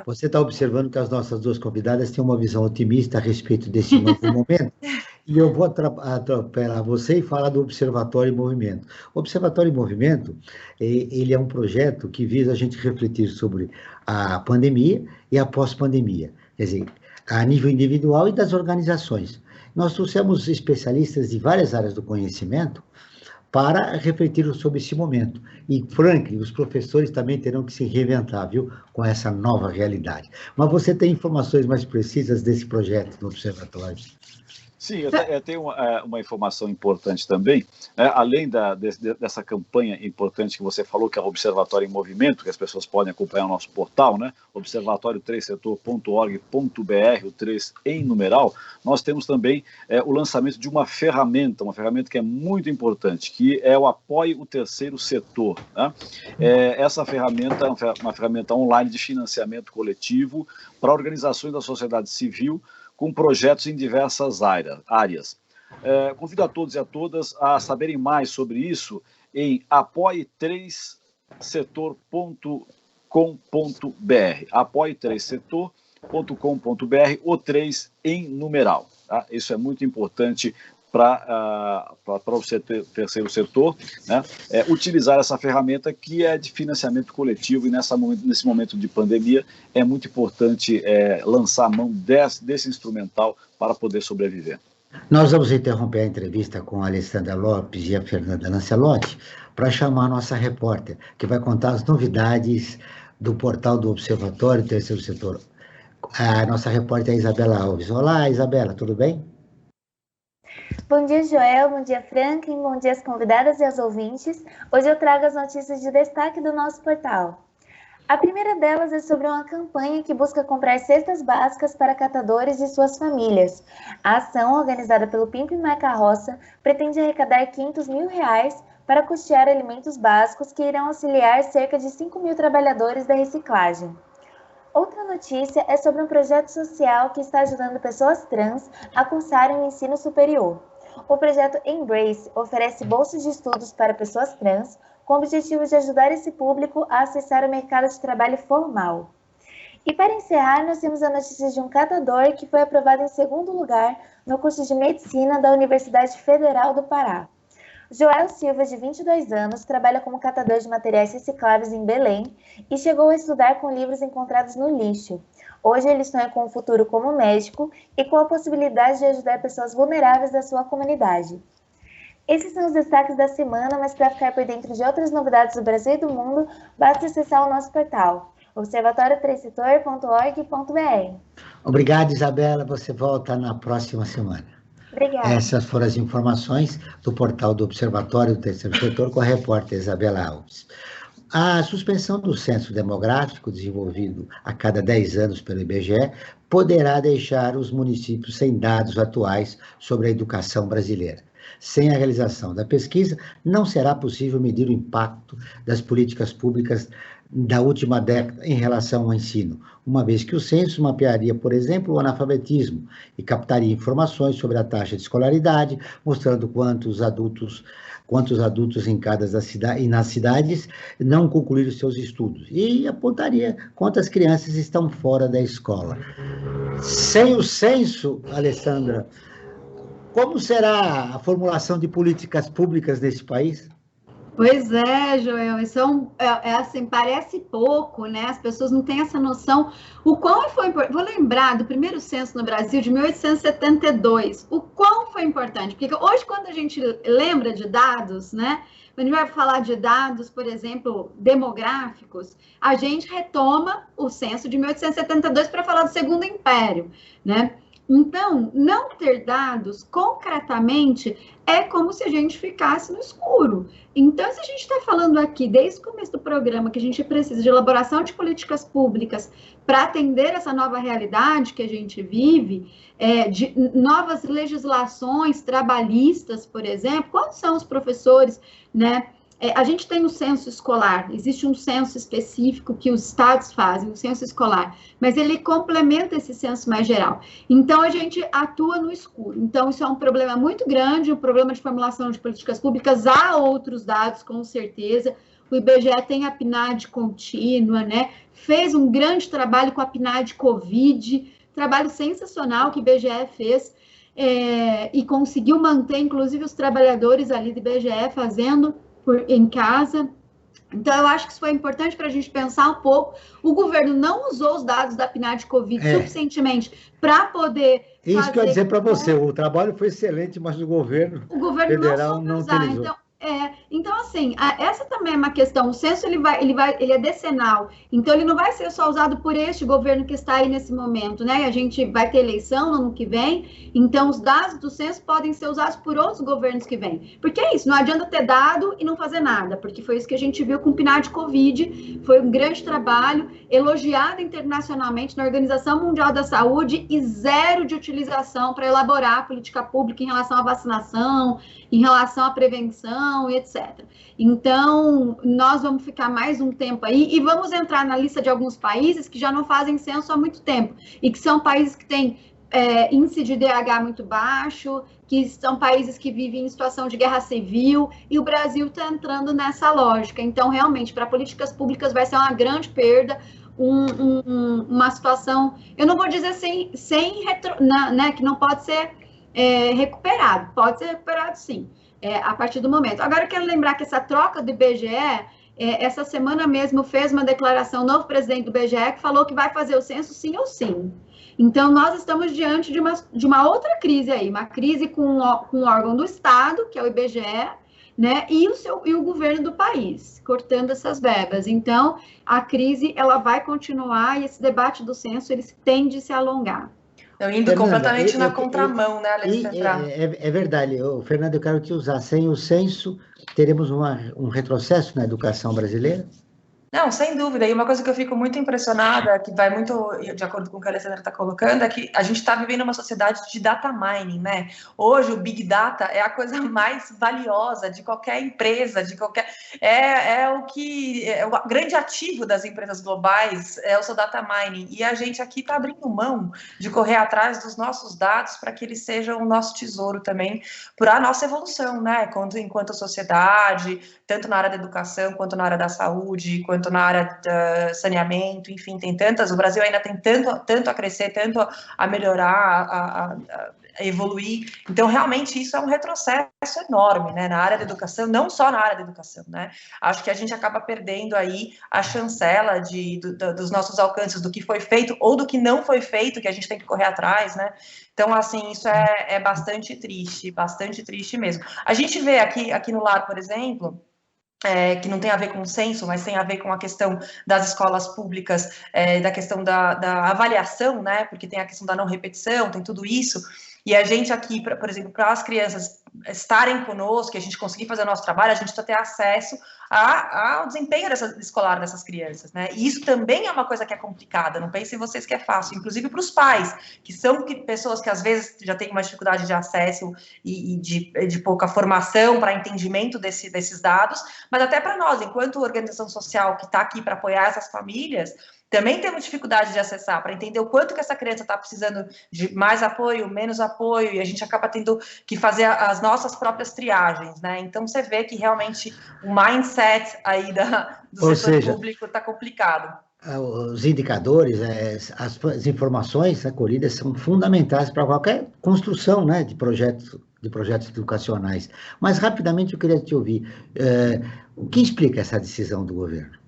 você tá observando que as nossas duas convidadas têm uma visão otimista a respeito desse novo momento. E eu vou atropelar você e falar do Observatório em Movimento. O Observatório em Movimento, ele é um projeto que visa a gente refletir sobre a pandemia e a pós-pandemia. Quer dizer, a nível individual e das organizações. Nós trouxemos especialistas de várias áreas do conhecimento para refletir sobre esse momento. E, Frank, os professores também terão que se reinventar, viu, com essa nova realidade. Mas você tem informações mais precisas desse projeto do Observatório? Sim, eu tenho uma informação importante também, né? Além dessa campanha importante que você falou, que é o Observatório em Movimento, que as pessoas podem acompanhar no nosso portal, né? observatório3setor.org.br, o 3 em numeral. Nós temos também o lançamento de uma ferramenta que é muito importante, que é o Apoie o Terceiro Setor, né? Essa ferramenta é uma ferramenta online de financiamento coletivo para organizações da sociedade civil, com projetos em diversas áreas. Convido a todos e a todas a saberem mais sobre isso em apoie3setor.com.br, apoie3setor.com.br, o 3 em numeral. Tá? Isso é muito importante para o terceiro setor, né? Utilizar essa ferramenta que é de financiamento coletivo, e nesse momento de pandemia é muito importante lançar a mão desse instrumental para poder sobreviver. Nós vamos interromper a entrevista com a Alessandra Lopes e a Fernanda Lancelotti para chamar a nossa repórter, que vai contar as novidades do portal do Observatório Terceiro Setor. A nossa repórter é a Isabela Alves. Olá, Isabela, tudo bem? Bom dia, Joel. Bom dia, Franklin. Bom dia às convidadas e aos ouvintes. Hoje eu trago as notícias de destaque do nosso portal. A primeira delas é sobre uma campanha que busca comprar cestas básicas para catadores e suas famílias. A ação, organizada pelo Pimp My Carroça, pretende arrecadar R$500 mil para custear alimentos básicos que irão auxiliar cerca de 5 mil trabalhadores da reciclagem. Outra notícia é sobre um projeto social que está ajudando pessoas trans a cursarem o ensino superior. O projeto Embrace oferece bolsas de estudos para pessoas trans, com o objetivo de ajudar esse público a acessar o mercado de trabalho formal. E para encerrar, nós temos a notícia de um catador que foi aprovado em segundo lugar no curso de Medicina da Universidade Federal do Pará. Joel Silva, de 22 anos, trabalha como catador de materiais recicláveis em Belém e chegou a estudar com livros encontrados no lixo. Hoje ele sonha com um futuro como médico e com a possibilidade de ajudar pessoas vulneráveis da sua comunidade. Esses são os destaques da semana, mas para ficar por dentro de outras novidades do Brasil e do mundo, basta acessar o nosso portal, observatório3setor.org.br. Obrigado, Isabela. Você volta na próxima semana. Obrigada. Essas foram as informações do portal do Observatório do Terceiro Setor com a repórter Isabela Alves. A suspensão do censo demográfico, desenvolvido a cada 10 anos pelo IBGE, poderá deixar os municípios sem dados atuais sobre a educação brasileira. Sem a realização da pesquisa, não será possível medir o impacto das políticas públicas da última década em relação ao ensino, uma vez que o censo mapearia, por exemplo, o analfabetismo e captaria informações sobre a taxa de escolaridade, mostrando quantos adultos em nas cidades não concluíram seus estudos, e apontaria quantas crianças estão fora da escola. Sem o censo, Alessandra, como será a formulação de políticas públicas nesse país? Pois é, Joel, isso assim, parece pouco, né? As pessoas não têm essa noção. O quão foi importante. Vou lembrar do primeiro censo no Brasil, de 1872. O quão foi importante. Porque hoje, quando a gente lembra de dados, né? Quando a gente vai falar de dados, por exemplo, demográficos, a gente retoma o censo de 1872 para falar do Segundo Império, né? Então, não ter dados concretamente é como se a gente ficasse no escuro. Então, se a gente está falando aqui, desde o começo do programa, que a gente precisa de elaboração de políticas públicas para atender essa nova realidade que a gente vive, de novas legislações trabalhistas, por exemplo, quantos são os professores, né? A gente tem o censo escolar, existe um censo específico que os estados fazem, o censo escolar, mas ele complementa esse censo mais geral. Então, a gente atua no escuro. Então, isso é um problema muito grande, um problema de formulação de políticas públicas. Há outros dados, com certeza. O IBGE tem a PNAD contínua, né? Fez um grande trabalho com a PNAD Covid, trabalho sensacional que o IBGE fez, e conseguiu manter, inclusive, os trabalhadores ali do IBGE fazendo em casa. Então, eu acho que isso foi importante para a gente pensar um pouco. O governo não usou os dados da PNAD Covid suficientemente para poder Isso que eu ia dizer para você, o trabalho foi excelente, mas o governo federal não utilizou. Então, assim, essa também é uma questão. O censo ele é decenal, então ele não vai ser só usado por este governo que está aí nesse momento, né? A gente vai ter eleição no ano que vem, então os dados do censo podem ser usados por outros governos que vêm. Porque é isso, não adianta ter dado e não fazer nada, porque foi isso que a gente viu com o PNAD Covid, foi um grande trabalho, elogiado internacionalmente na Organização Mundial da Saúde, e zero de utilização para elaborar a política pública em relação à vacinação, em relação à prevenção, e etc. Então, nós vamos ficar mais um tempo aí e vamos entrar na lista de alguns países que já não fazem censo há muito tempo e que são países que têm índice de DH muito baixo, que são países que vivem em situação de guerra civil, e o Brasil está entrando nessa lógica. Então, realmente, para políticas públicas vai ser uma grande perda, uma situação, eu não vou dizer que não pode ser recuperado, pode ser recuperado sim, a partir do momento. Agora, eu quero lembrar que essa troca do IBGE, essa semana mesmo fez uma declaração, o novo presidente do IBGE, que falou que vai fazer o censo sim ou sim. Então, nós estamos diante de uma outra crise aí, uma crise com o órgão do Estado, que é o IBGE, né, e o governo do país, cortando essas verbas. Então, a crise, ela vai continuar, e esse debate do censo, ele tende a se alongar. Indo completamente na contramão, né, Alessandra? É verdade. Fernando, eu quero te usar. Sem o censo, teremos um retrocesso na educação brasileira? Não, sem dúvida. E uma coisa que eu fico muito impressionada, que vai muito de acordo com o que a Alessandra está colocando, é que a gente está vivendo uma sociedade de data mining, né? Hoje o Big Data é a coisa mais valiosa de qualquer empresa, de qualquer... o grande ativo das empresas globais é o seu data mining. E a gente aqui está abrindo mão de correr atrás dos nossos dados para que eles sejam o nosso tesouro também para a nossa evolução, né? Enquanto sociedade, tanto na área da educação, quanto na área da saúde, quanto na área do saneamento, enfim, tem tantas, o Brasil ainda tem tanto a crescer, tanto a melhorar, a evoluir. Então, realmente, isso é um retrocesso enorme, né, na área da educação, não só na área da educação, né, acho que a gente acaba perdendo aí a chancela dos nossos alcances, do que foi feito ou do que não foi feito, que a gente tem que correr atrás, né. Então, assim, isso é bastante triste mesmo. A gente vê aqui no Lar, por exemplo, que não tem a ver com o censo, mas tem a ver com a questão das escolas públicas, da questão da avaliação, né, porque tem a questão da não repetição, tem tudo isso, e a gente aqui, por exemplo, para as crianças estarem conosco, a gente conseguir fazer o nosso trabalho, a gente precisa ter acesso ao desempenho escolar dessas crianças, né, e isso também é uma coisa que é complicada, não pensem vocês que é fácil, inclusive para os pais, que são pessoas que às vezes já têm uma dificuldade de acesso e de pouca formação para entendimento desses dados, mas até para nós, enquanto organização social que está aqui para apoiar essas famílias, também temos dificuldade de acessar, para entender o quanto que essa criança está precisando de mais apoio, menos apoio, e a gente acaba tendo que fazer as nossas próprias triagens, né? Então, você vê que realmente o mindset aí do setor público está complicado. Os indicadores, as informações colhidas são fundamentais para qualquer construção, né, de projetos educacionais. Mas, rapidamente, eu queria te ouvir. O que explica essa decisão do governo?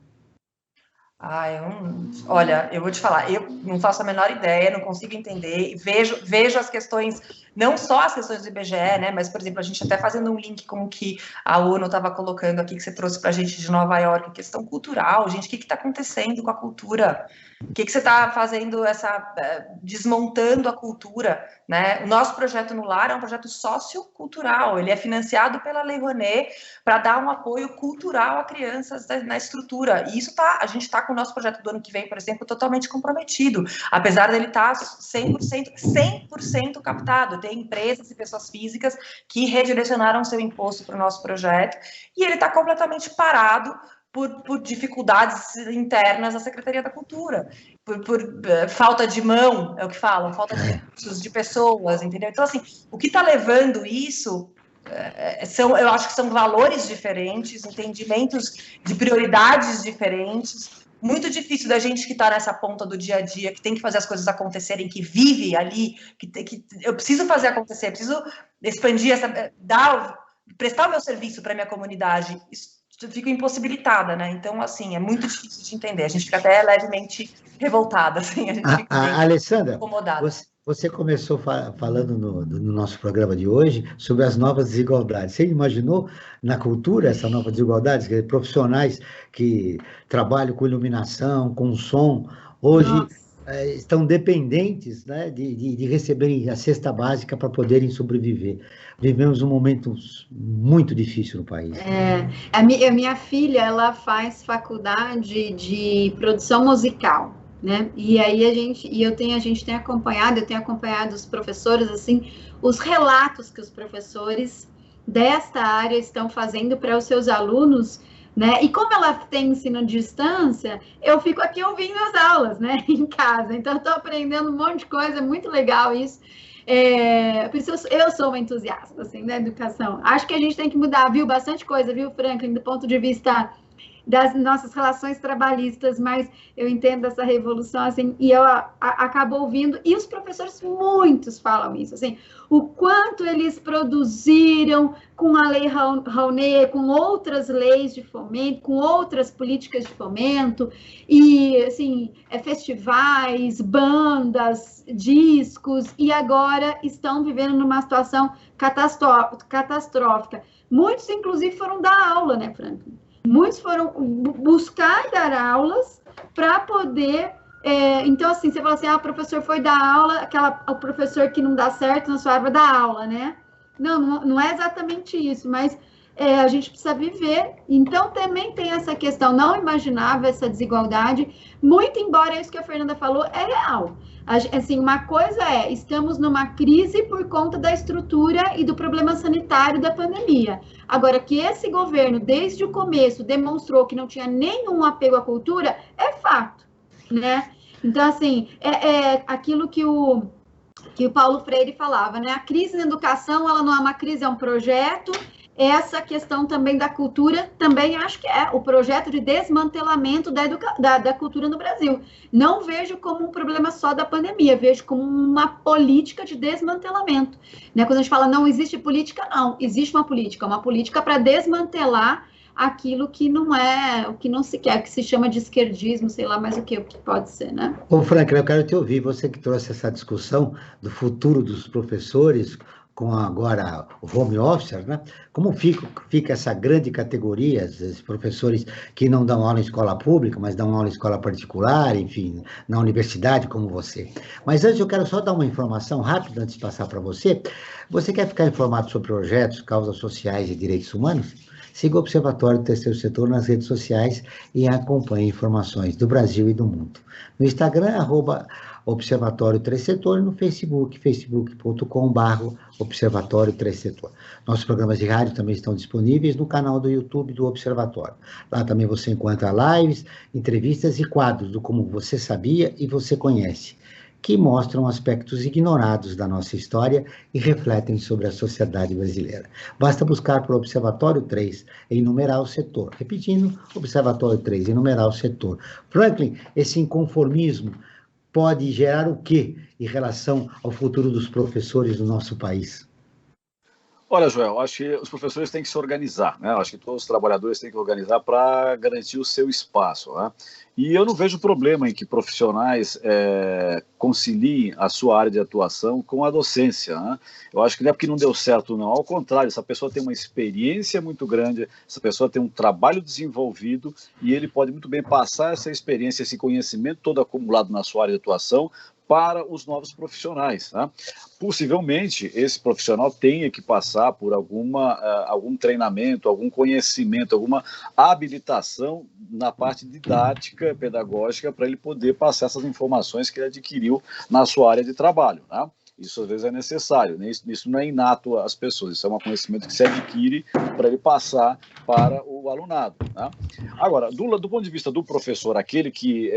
Olha, eu vou te falar, eu não faço a menor ideia, não consigo entender, vejo as questões, não só as questões do IBGE, né, mas, por exemplo, a gente até fazendo um link com o que a ONU estava colocando aqui, que você trouxe para a gente de Nova York, questão cultural, gente, o que está acontecendo com a cultura? O que você está fazendo, desmontando a cultura, né? O nosso projeto no Lar é um projeto sociocultural, ele é financiado pela Lei Rouanet para dar um apoio cultural a crianças na estrutura, e isso a gente está com o nosso projeto do ano que vem, por exemplo, totalmente comprometido, apesar dele estar 100% captado, tem empresas e pessoas físicas que redirecionaram seu imposto para o nosso projeto, e ele está completamente parado por dificuldades internas da Secretaria da Cultura, por falta de mão, é o que falam, falta de recursos, de pessoas, entendeu? Então, assim, o que está levando isso, eu acho que são valores diferentes, entendimentos de prioridades diferentes, muito difícil da gente que está nessa ponta do dia a dia, que tem que fazer as coisas acontecerem, que vive ali, que eu preciso fazer acontecer, preciso expandir, prestar o meu serviço para a minha comunidade, fico impossibilitada, né? Então, assim, é muito difícil de entender. A gente fica até levemente revoltada, assim, a gente fica Alessandra, incomodada. Você começou falando no nosso programa de hoje sobre as novas desigualdades. Você imaginou na cultura essa nova desigualdade? Quer dizer, profissionais que trabalham com iluminação, com som, hoje estão dependentes, né, de receberem a cesta básica para poderem sobreviver. Vivemos um momento muito difícil no país. A minha filha, ela faz faculdade de produção musical, né? E aí a gente tem acompanhado, eu tenho acompanhado os professores, assim, os relatos que os professores desta área estão fazendo para os seus alunos, né? E como ela tem ensino à distância, eu fico aqui ouvindo as aulas, né, em casa. Então, eu estou aprendendo um monte de coisa, é muito legal isso. Por isso eu sou uma entusiasta, assim, da educação. Acho que a gente tem que mudar, viu, bastante coisa, viu, Franklin, do ponto de vista das nossas relações trabalhistas, mas eu entendo essa revolução, assim, e eu acabo ouvindo, e os professores, muitos falam isso, assim, o quanto eles produziram com a Lei Rouanet, com outras leis de fomento, com outras políticas de fomento, e, assim, festivais, bandas, discos, e agora estão vivendo numa situação catastrófica. Muitos, inclusive, foram dar aula, né, Franklin? Muitos foram buscar dar aulas para poder... então, assim, você fala assim, o professor foi dar aula, o professor que não dá certo na sua área vai dar aula, né? Não é exatamente isso, mas a gente precisa viver. Então, também tem essa questão, não imaginava essa desigualdade, muito embora isso que a Fernanda falou é real. Assim, uma coisa estamos numa crise por conta da estrutura e do problema sanitário da pandemia. Agora, que esse governo, desde o começo, demonstrou que não tinha nenhum apego à cultura, é fato, né? Então, assim, aquilo que o Paulo Freire falava, né? A crise na educação, ela não é uma crise, é um projeto. Essa questão também da cultura, também acho que é o projeto de desmantelamento da cultura no Brasil. Não vejo como um problema só da pandemia, vejo como uma política de desmantelamento. Né? Quando a gente fala não existe política, não, existe uma política para desmantelar aquilo que não é, o que não se quer, que se chama de esquerdismo, sei lá mais o que pode ser, né? Ô, Franklin, eu quero te ouvir, você que trouxe essa discussão do futuro dos professores, com agora o home office, né? Como fica essa grande categoria, esses professores que não dão aula em escola pública, mas dão aula em escola particular, enfim, na universidade, como você. Mas antes eu quero só dar uma informação rápida, antes de passar para você. Você quer ficar informado sobre projetos, causas sociais e direitos humanos? Siga o Observatório do Terceiro Setor nas redes sociais e acompanhe informações do Brasil e do mundo. No Instagram, @Observatório Terceiro Setor, e no Facebook, facebook.com/Observatório Terceiro Setor. Nossos programas de rádio também estão disponíveis no canal do YouTube do Observatório. Lá também você encontra lives, entrevistas e quadros do Como Você Sabia e Você Conhece, que mostram aspectos ignorados da nossa história e refletem sobre a sociedade brasileira. Basta buscar por Observatório 3 em numeral setor. Repetindo, Observatório 3 em numeral setor. Franklin, esse inconformismo pode gerar o quê em relação ao futuro dos professores do nosso país? Olha, Joel, acho que os professores têm que se organizar, né? Acho que todos os trabalhadores têm que organizar para garantir o seu espaço, né? E eu não vejo problema em que profissionais conciliem a sua área de atuação com a docência, né? Eu acho que não é porque não deu certo, não. Ao contrário, essa pessoa tem uma experiência muito grande, essa pessoa tem um trabalho desenvolvido e ele pode muito bem passar essa experiência, esse conhecimento todo acumulado na sua área de atuação para os novos profissionais, né? Possivelmente, esse profissional tenha que passar por algum treinamento, algum conhecimento, alguma habilitação na parte didática, pedagógica, para ele poder passar essas informações que ele adquiriu na sua área de trabalho, né? Isso às vezes é necessário, né? Isso não é inato às pessoas, isso é um conhecimento que se adquire para ele passar para o alunado, né? Agora, do ponto de vista do professor, aquele que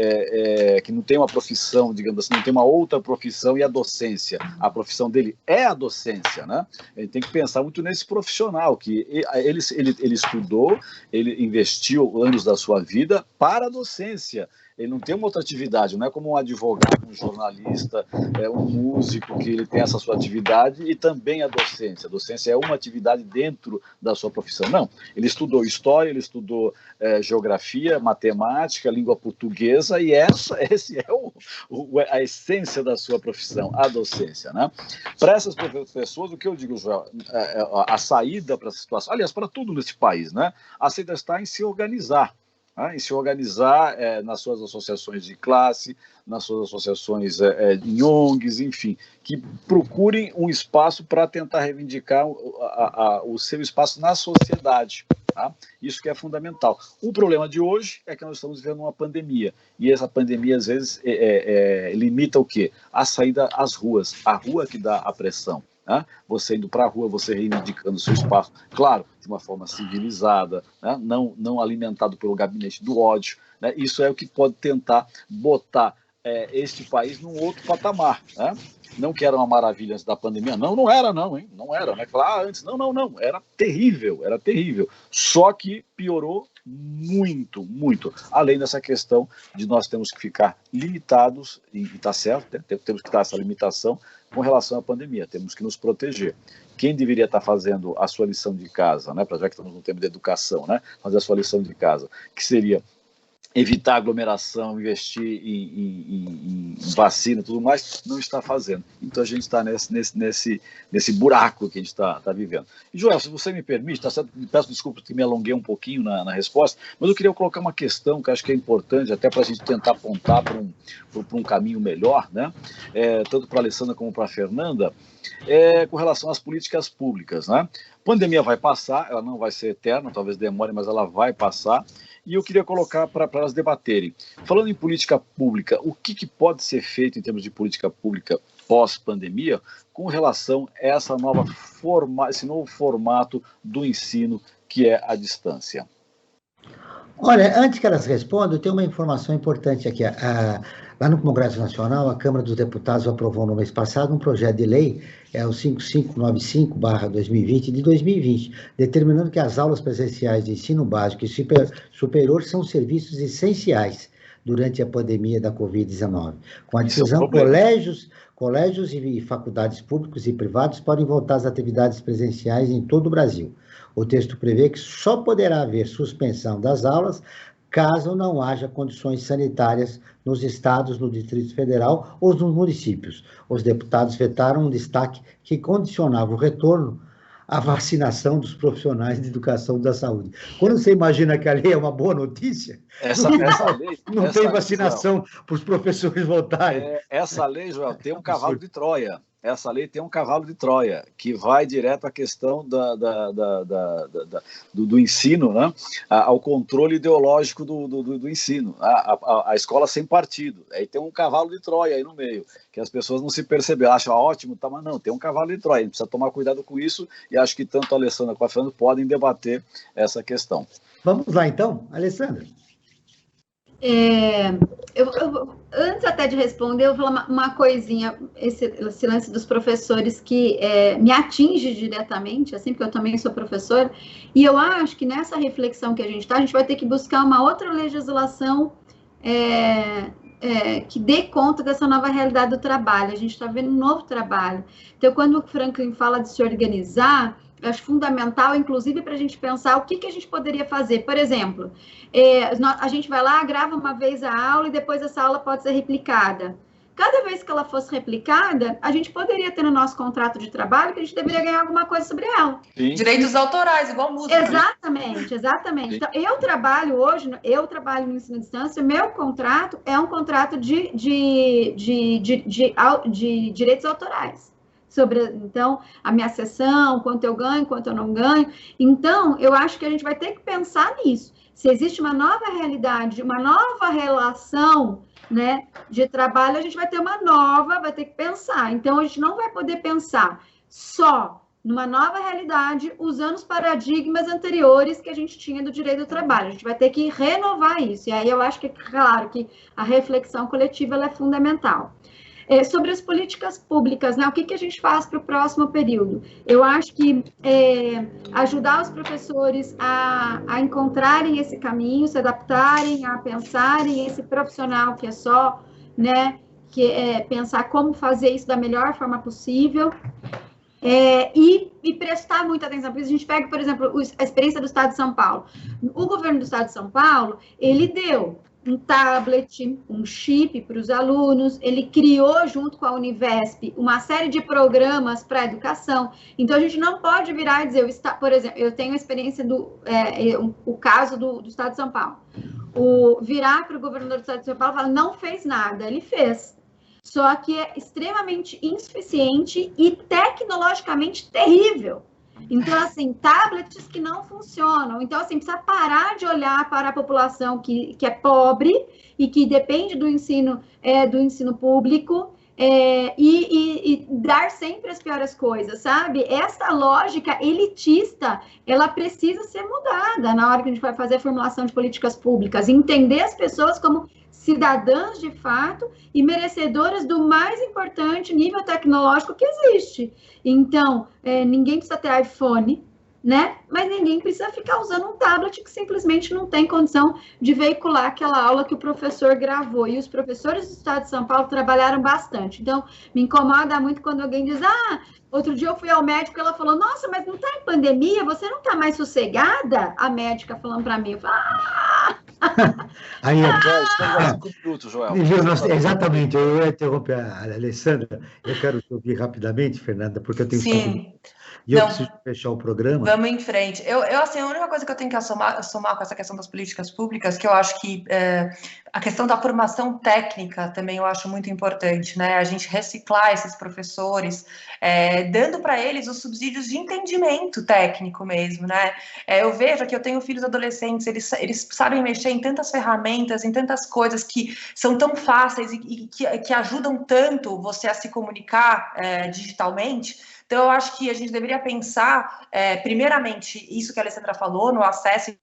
não tem uma profissão, digamos assim, não tem uma outra profissão e a docência, a profissão dele é a docência, né? Ele tem que pensar muito nesse profissional, que ele estudou, ele investiu anos da sua vida para a docência. Ele não tem uma outra atividade, não é como um advogado, um jornalista, um músico, que ele tem essa sua atividade e também a docência. A docência é uma atividade dentro da sua profissão. Não, ele estudou história, ele estudou geografia, matemática, língua portuguesa e essa é a essência da sua profissão, a docência, né? Para essas pessoas, o que eu digo, Joel, a saída para essa situação, aliás, para tudo nesse país, né? A saída está em se organizar. Em se organizar nas suas associações de classe, nas suas associações em ONGs, enfim, que procurem um espaço para tentar reivindicar o seu espaço na sociedade. Tá? Isso que é fundamental. O problema de hoje é que nós estamos vivendo uma pandemia, e essa pandemia, às vezes, limita o quê? A saída às ruas, a rua que dá a pressão. né? Você indo para a rua, você reivindicando o seu espaço, claro, de uma forma civilizada, né? Não alimentado pelo gabinete do ódio, né? Isso é o que pode tentar botar este país num outro patamar, né? Não que era uma maravilha antes da pandemia, não era não, hein? Não era, né? Falar antes, não, era terrível, só que piorou muito, muito, além dessa questão de nós temos que ficar limitados, e está certo, temos que dar essa limitação com relação à pandemia, temos que nos proteger. Quem deveria estar fazendo a sua lição de casa, né? Já que estamos no tema de educação, né? Fazer a sua lição de casa, que seria evitar aglomeração, investir em vacina e tudo mais, não está fazendo. Então a gente está nesse buraco que a gente está vivendo. E, Joel, se você me permite, tá certo? Peço desculpas que me alonguei um pouquinho na resposta, mas eu queria colocar uma questão que acho que é importante, até para a gente tentar apontar para um caminho melhor, né? Tanto para a Alessandra como para a Fernanda, com relação às políticas públicas, né? A pandemia vai passar, ela não vai ser eterna, talvez demore, mas ela vai passar. E eu queria colocar para elas debaterem. Falando em política pública, o que pode ser feito em termos de política pública pós-pandemia com relação a esse novo formato do ensino que é a distância? Olha, antes que elas respondam, eu tenho uma informação importante aqui. Lá no Congresso Nacional, a Câmara dos Deputados aprovou no mês passado um projeto de lei, o 5595/2020, de 2020, determinando que as aulas presenciais de ensino básico e superior são serviços essenciais durante a pandemia da Covid-19. Com a decisão, colégios e faculdades públicos e privados podem voltar às atividades presenciais em todo o Brasil. O texto prevê que só poderá haver suspensão das aulas caso não haja condições sanitárias nos estados, no Distrito Federal ou nos municípios. Os deputados vetaram um destaque que condicionava o retorno à vacinação dos profissionais de educação da saúde. Quando você imagina que a lei é uma boa notícia, não tem vacinação para os professores voltarem. Essa lei, Joel, tem um cavalo de Troia. Essa lei tem um cavalo de Troia, que vai direto à questão do ensino, né? Ao controle ideológico do ensino, a escola sem partido. Aí tem um cavalo de Troia aí no meio, que as pessoas não se percebem, acham ótimo, tá, mas não, tem um cavalo de Troia, a gente precisa tomar cuidado com isso, e acho que tanto a Alessandra quanto a Fernanda podem debater essa questão. Vamos lá, então, Alessandra. Antes até de responder, eu vou falar uma coisinha, esse lance dos professores que me atinge diretamente, assim, porque eu também sou professora, e eu acho que nessa reflexão que a gente vai ter que buscar uma outra legislação que dê conta dessa nova realidade do trabalho. A gente está vendo um novo trabalho. Então, quando o Franklin fala de se organizar, eu acho fundamental, inclusive, para a gente pensar o que a gente poderia fazer. Por exemplo, a gente vai lá, grava uma vez a aula e depois essa aula pode ser replicada. Cada vez que ela fosse replicada, a gente poderia ter no nosso contrato de trabalho que a gente deveria ganhar alguma coisa sobre ela. Sim. Direitos autorais, igual música. Exatamente. Sim. Então, eu trabalho no ensino à distância, meu contrato é um contrato de direitos autorais. Então, a minha sessão, quanto eu ganho, quanto eu não ganho. Então, eu acho que a gente vai ter que pensar nisso. Se existe uma nova realidade, uma nova relação, né, de trabalho, a gente vai ter vai ter que pensar. Então, a gente não vai poder pensar só numa nova realidade usando os paradigmas anteriores que a gente tinha do direito do trabalho. A gente vai ter que renovar isso. E aí eu acho que, claro, que a reflexão coletiva ela é fundamental. Sobre as políticas públicas, né? O que a gente faz para o próximo período? Eu acho que ajudar os professores a encontrarem esse caminho, se adaptarem, a pensarem esse profissional que é só, né? Que é pensar como fazer isso da melhor forma possível. E prestar muita atenção, porque a gente pega, por exemplo, a experiência do Estado de São Paulo. O governo do Estado de São Paulo, ele deu um tablet, um chip para os alunos, ele criou, junto com a Univesp, uma série de programas para a educação. Então, a gente não pode virar e dizer, por exemplo, eu tenho a experiência o caso do Estado de São Paulo. Virar para o governador do Estado de São Paulo e falar, não fez nada, ele fez. Só que é extremamente insuficiente e tecnologicamente terrível. Então, assim, tablets que não funcionam. Então, assim, precisa parar de olhar para a população que é pobre e que depende do ensino público e dar sempre as piores coisas, sabe? Essa lógica elitista, ela precisa ser mudada na hora que a gente vai fazer a formulação de políticas públicas, entender as pessoas como cidadãs de fato e merecedoras do mais importante nível tecnológico que existe. Então, ninguém precisa ter iPhone, né? Mas ninguém precisa ficar usando um tablet que simplesmente não tem condição de veicular aquela aula que o professor gravou. E os professores do Estado de São Paulo trabalharam bastante. Então, me incomoda muito quando alguém diz, outro dia eu fui ao médico e ela falou, nossa, mas não está em pandemia? Você não está mais sossegada? A médica falando para mim, eu falo, Aí, Joel. Exatamente, eu ia interromper a Alessandra, eu quero te ouvir rapidamente, Fernanda, porque eu tenho e eu preciso fechar o programa. Vamos em frente. Assim, a única coisa que eu tenho que somar com essa questão das políticas públicas, que eu acho que a questão da formação técnica também eu acho muito importante, né? A gente reciclar esses professores, dando para eles os subsídios de entendimento técnico mesmo, né? Eu vejo que eu tenho filhos adolescentes, eles sabem mexer em tantas ferramentas, em tantas coisas que são tão fáceis e que ajudam tanto você a se comunicar digitalmente. Então, eu acho que a gente deveria pensar, primeiramente, isso que a Alessandra falou, no acesso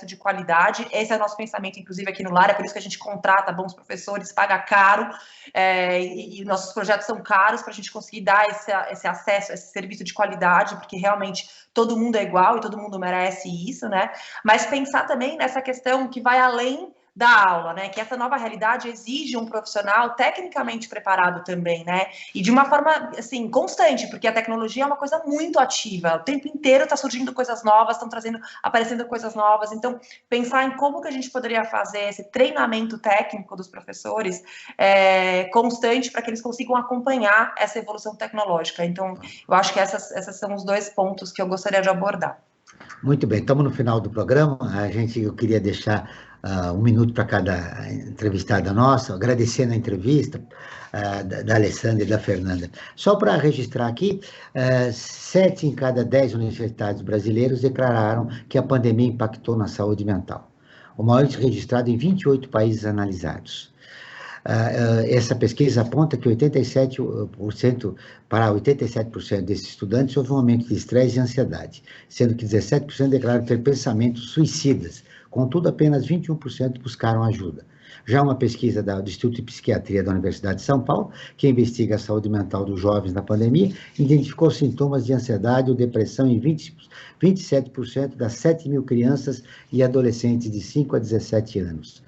de qualidade. Esse é o nosso pensamento, inclusive, aqui no Lar, é por isso que a gente contrata bons professores, paga caro, e nossos projetos são caros para a gente conseguir dar esse acesso, esse serviço de qualidade, porque realmente todo mundo é igual e todo mundo merece isso, né? Mas pensar também nessa questão que vai além da aula, né? Que essa nova realidade exige um profissional tecnicamente preparado também, né? E de uma forma, assim, constante, porque a tecnologia é uma coisa muito ativa. O tempo inteiro está surgindo coisas novas, aparecendo coisas novas. Então, pensar em como que a gente poderia fazer esse treinamento técnico dos professores constante para que eles consigam acompanhar essa evolução tecnológica. Então, eu acho que esses são os dois pontos que eu gostaria de abordar. Muito bem, estamos no final do programa. Eu queria deixar 1 minuto para cada entrevistada nossa, agradecendo a entrevista da Alessandra e da Fernanda. Só para registrar aqui, 7 em cada 10 universitários brasileiros declararam que a pandemia impactou na saúde mental. O maior registrado em 28 países analisados. Essa pesquisa aponta que 87% desses estudantes houve um aumento de estresse e ansiedade, sendo que 17% declararam ter pensamentos suicidas. Contudo, apenas 21% buscaram ajuda. Já uma pesquisa do Instituto de Psiquiatria da Universidade de São Paulo, que investiga a saúde mental dos jovens na pandemia, identificou sintomas de ansiedade ou depressão em 27% das 7 mil crianças e adolescentes de 5 a 17 anos.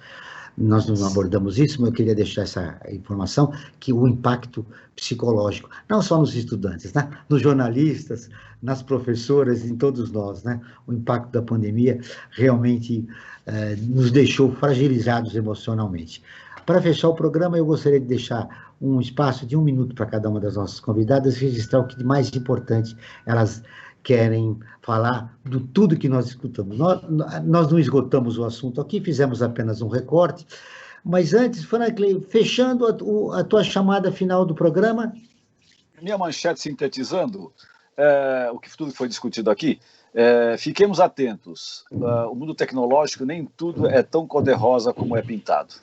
Nós não abordamos isso, mas eu queria deixar essa informação, que o impacto psicológico, não só nos estudantes, né? Nos jornalistas, nas professoras, em todos nós, né? O impacto da pandemia realmente nos deixou fragilizados emocionalmente. Para fechar o programa, eu gostaria de deixar um espaço de 1 minuto para cada uma das nossas convidadas, registrar o que de mais importante elas querem falar de tudo que nós escutamos. Nós não esgotamos o assunto aqui, fizemos apenas um recorte, mas antes, Franklin, fechando a tua chamada final do programa. Minha manchete sintetizando o que tudo foi discutido aqui, fiquemos atentos, o mundo tecnológico nem tudo é tão cor-de-rosa como é pintado.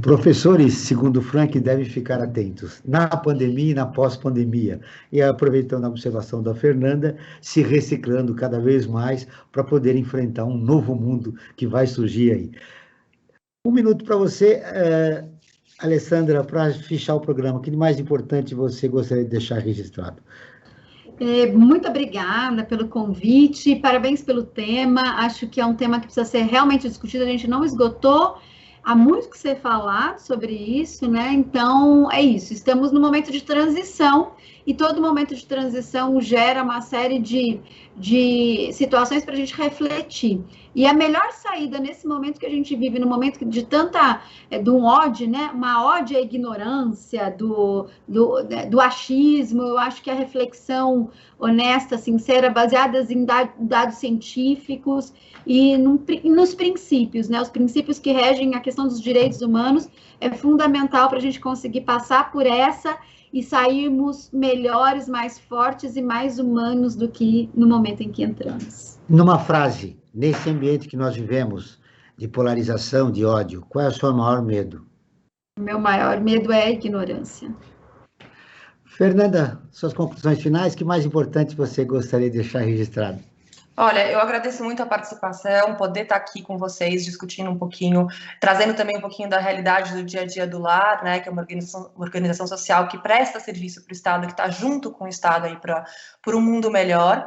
Professores, segundo Frank, devem ficar atentos na pandemia e na pós-pandemia. E aproveitando a observação da Fernanda, se reciclando cada vez mais para poder enfrentar um novo mundo que vai surgir aí. 1 minuto para você, Alessandra, para fechar o programa. O que de mais importante você gostaria de deixar registrado? Muito obrigada pelo convite, parabéns pelo tema. Acho que é um tema que precisa ser realmente discutido, a gente não esgotou. Há muito que ser falado sobre isso, né? Então, é isso. Estamos no momento de transição e todo momento de transição gera uma série de situações para a gente refletir. E a melhor saída nesse momento que a gente vive, no momento de de um ódio, né? Uma ódio à ignorância, do achismo, eu acho que a reflexão honesta, sincera, baseadas em dados científicos e nos princípios, né? Os princípios que regem a questão dos direitos humanos é fundamental para a gente conseguir passar por essa e sairmos melhores, mais fortes e mais humanos do que no momento em que entramos. Numa frase, nesse ambiente que nós vivemos, de polarização, de ódio, qual é o seu maior medo? O meu maior medo é a ignorância. Fernanda, suas conclusões finais, que mais importante você gostaria de deixar registrado? Olha, eu agradeço muito a participação, poder estar aqui com vocês, discutindo um pouquinho, trazendo também um pouquinho da realidade do dia a dia do lar, né, que é uma organização social que presta serviço para o Estado, que está junto com o Estado aí para um mundo melhor.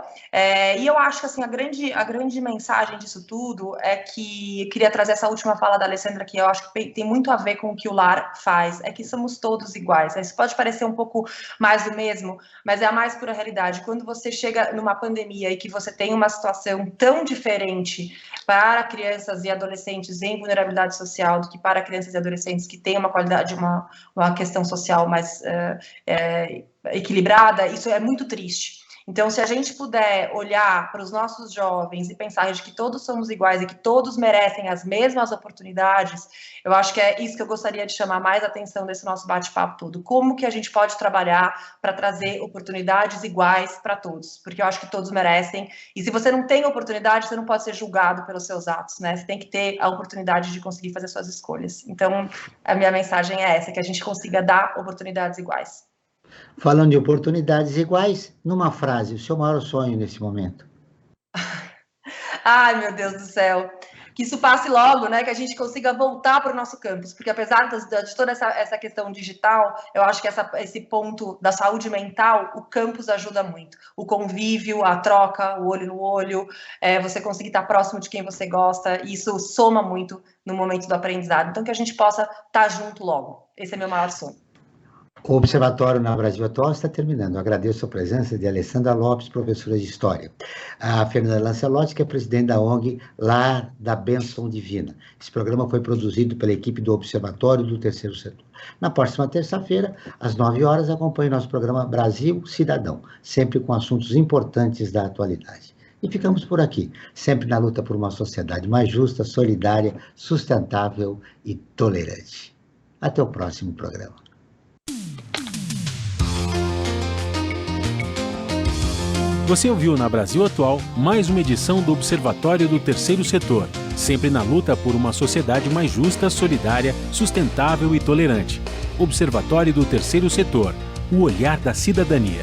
E eu acho que assim, a grande mensagem disso tudo é que eu queria trazer essa última fala da Alessandra, que eu acho que tem muito a ver com o que o lar faz, é que somos todos iguais. Isso pode parecer um pouco mais do mesmo, mas é a mais pura realidade. Quando você chega numa pandemia e que você tem uma situação tão diferente para crianças e adolescentes em vulnerabilidade social do que para crianças e adolescentes que têm uma qualidade, uma questão social mais equilibrada, isso é muito triste. Então, se a gente puder olhar para os nossos jovens e pensar de que todos somos iguais e que todos merecem as mesmas oportunidades, eu acho que é isso que eu gostaria de chamar mais a atenção desse nosso bate-papo todo. Como que a gente pode trabalhar para trazer oportunidades iguais para todos? Porque eu acho que todos merecem. E se você não tem oportunidade, você não pode ser julgado pelos seus atos, né? Você tem que ter a oportunidade de conseguir fazer suas escolhas. Então, a minha mensagem é essa, que a gente consiga dar oportunidades iguais. Falando de oportunidades iguais, numa frase, o seu maior sonho nesse momento? Ai, meu Deus do céu. Que isso passe logo, né? Que a gente consiga voltar para o nosso campus. Porque apesar de toda essa questão digital, eu acho que esse ponto da saúde mental, o campus ajuda muito. O convívio, a troca, o olho no olho, você conseguir estar próximo de quem você gosta, isso soma muito no momento do aprendizado. Então, que a gente possa estar junto logo. Esse é meu maior sonho. O Observatório na Brasil Atual está terminando. Agradeço a presença de Alessandra Lopes, professora de História. A Fernanda Lancelotti, que é presidente da ONG Lar da Bênção Divina. Esse programa foi produzido pela equipe do Observatório do Terceiro Setor. Na próxima terça-feira, às 9 horas, acompanhe nosso programa Brasil Cidadão, sempre com assuntos importantes da atualidade. E ficamos por aqui, sempre na luta por uma sociedade mais justa, solidária, sustentável e tolerante. Até o próximo programa. Você ouviu na Brasil Atual mais uma edição do Observatório do Terceiro Setor, sempre na luta por uma sociedade mais justa, solidária, sustentável e tolerante. Observatório do Terceiro Setor, o olhar da cidadania.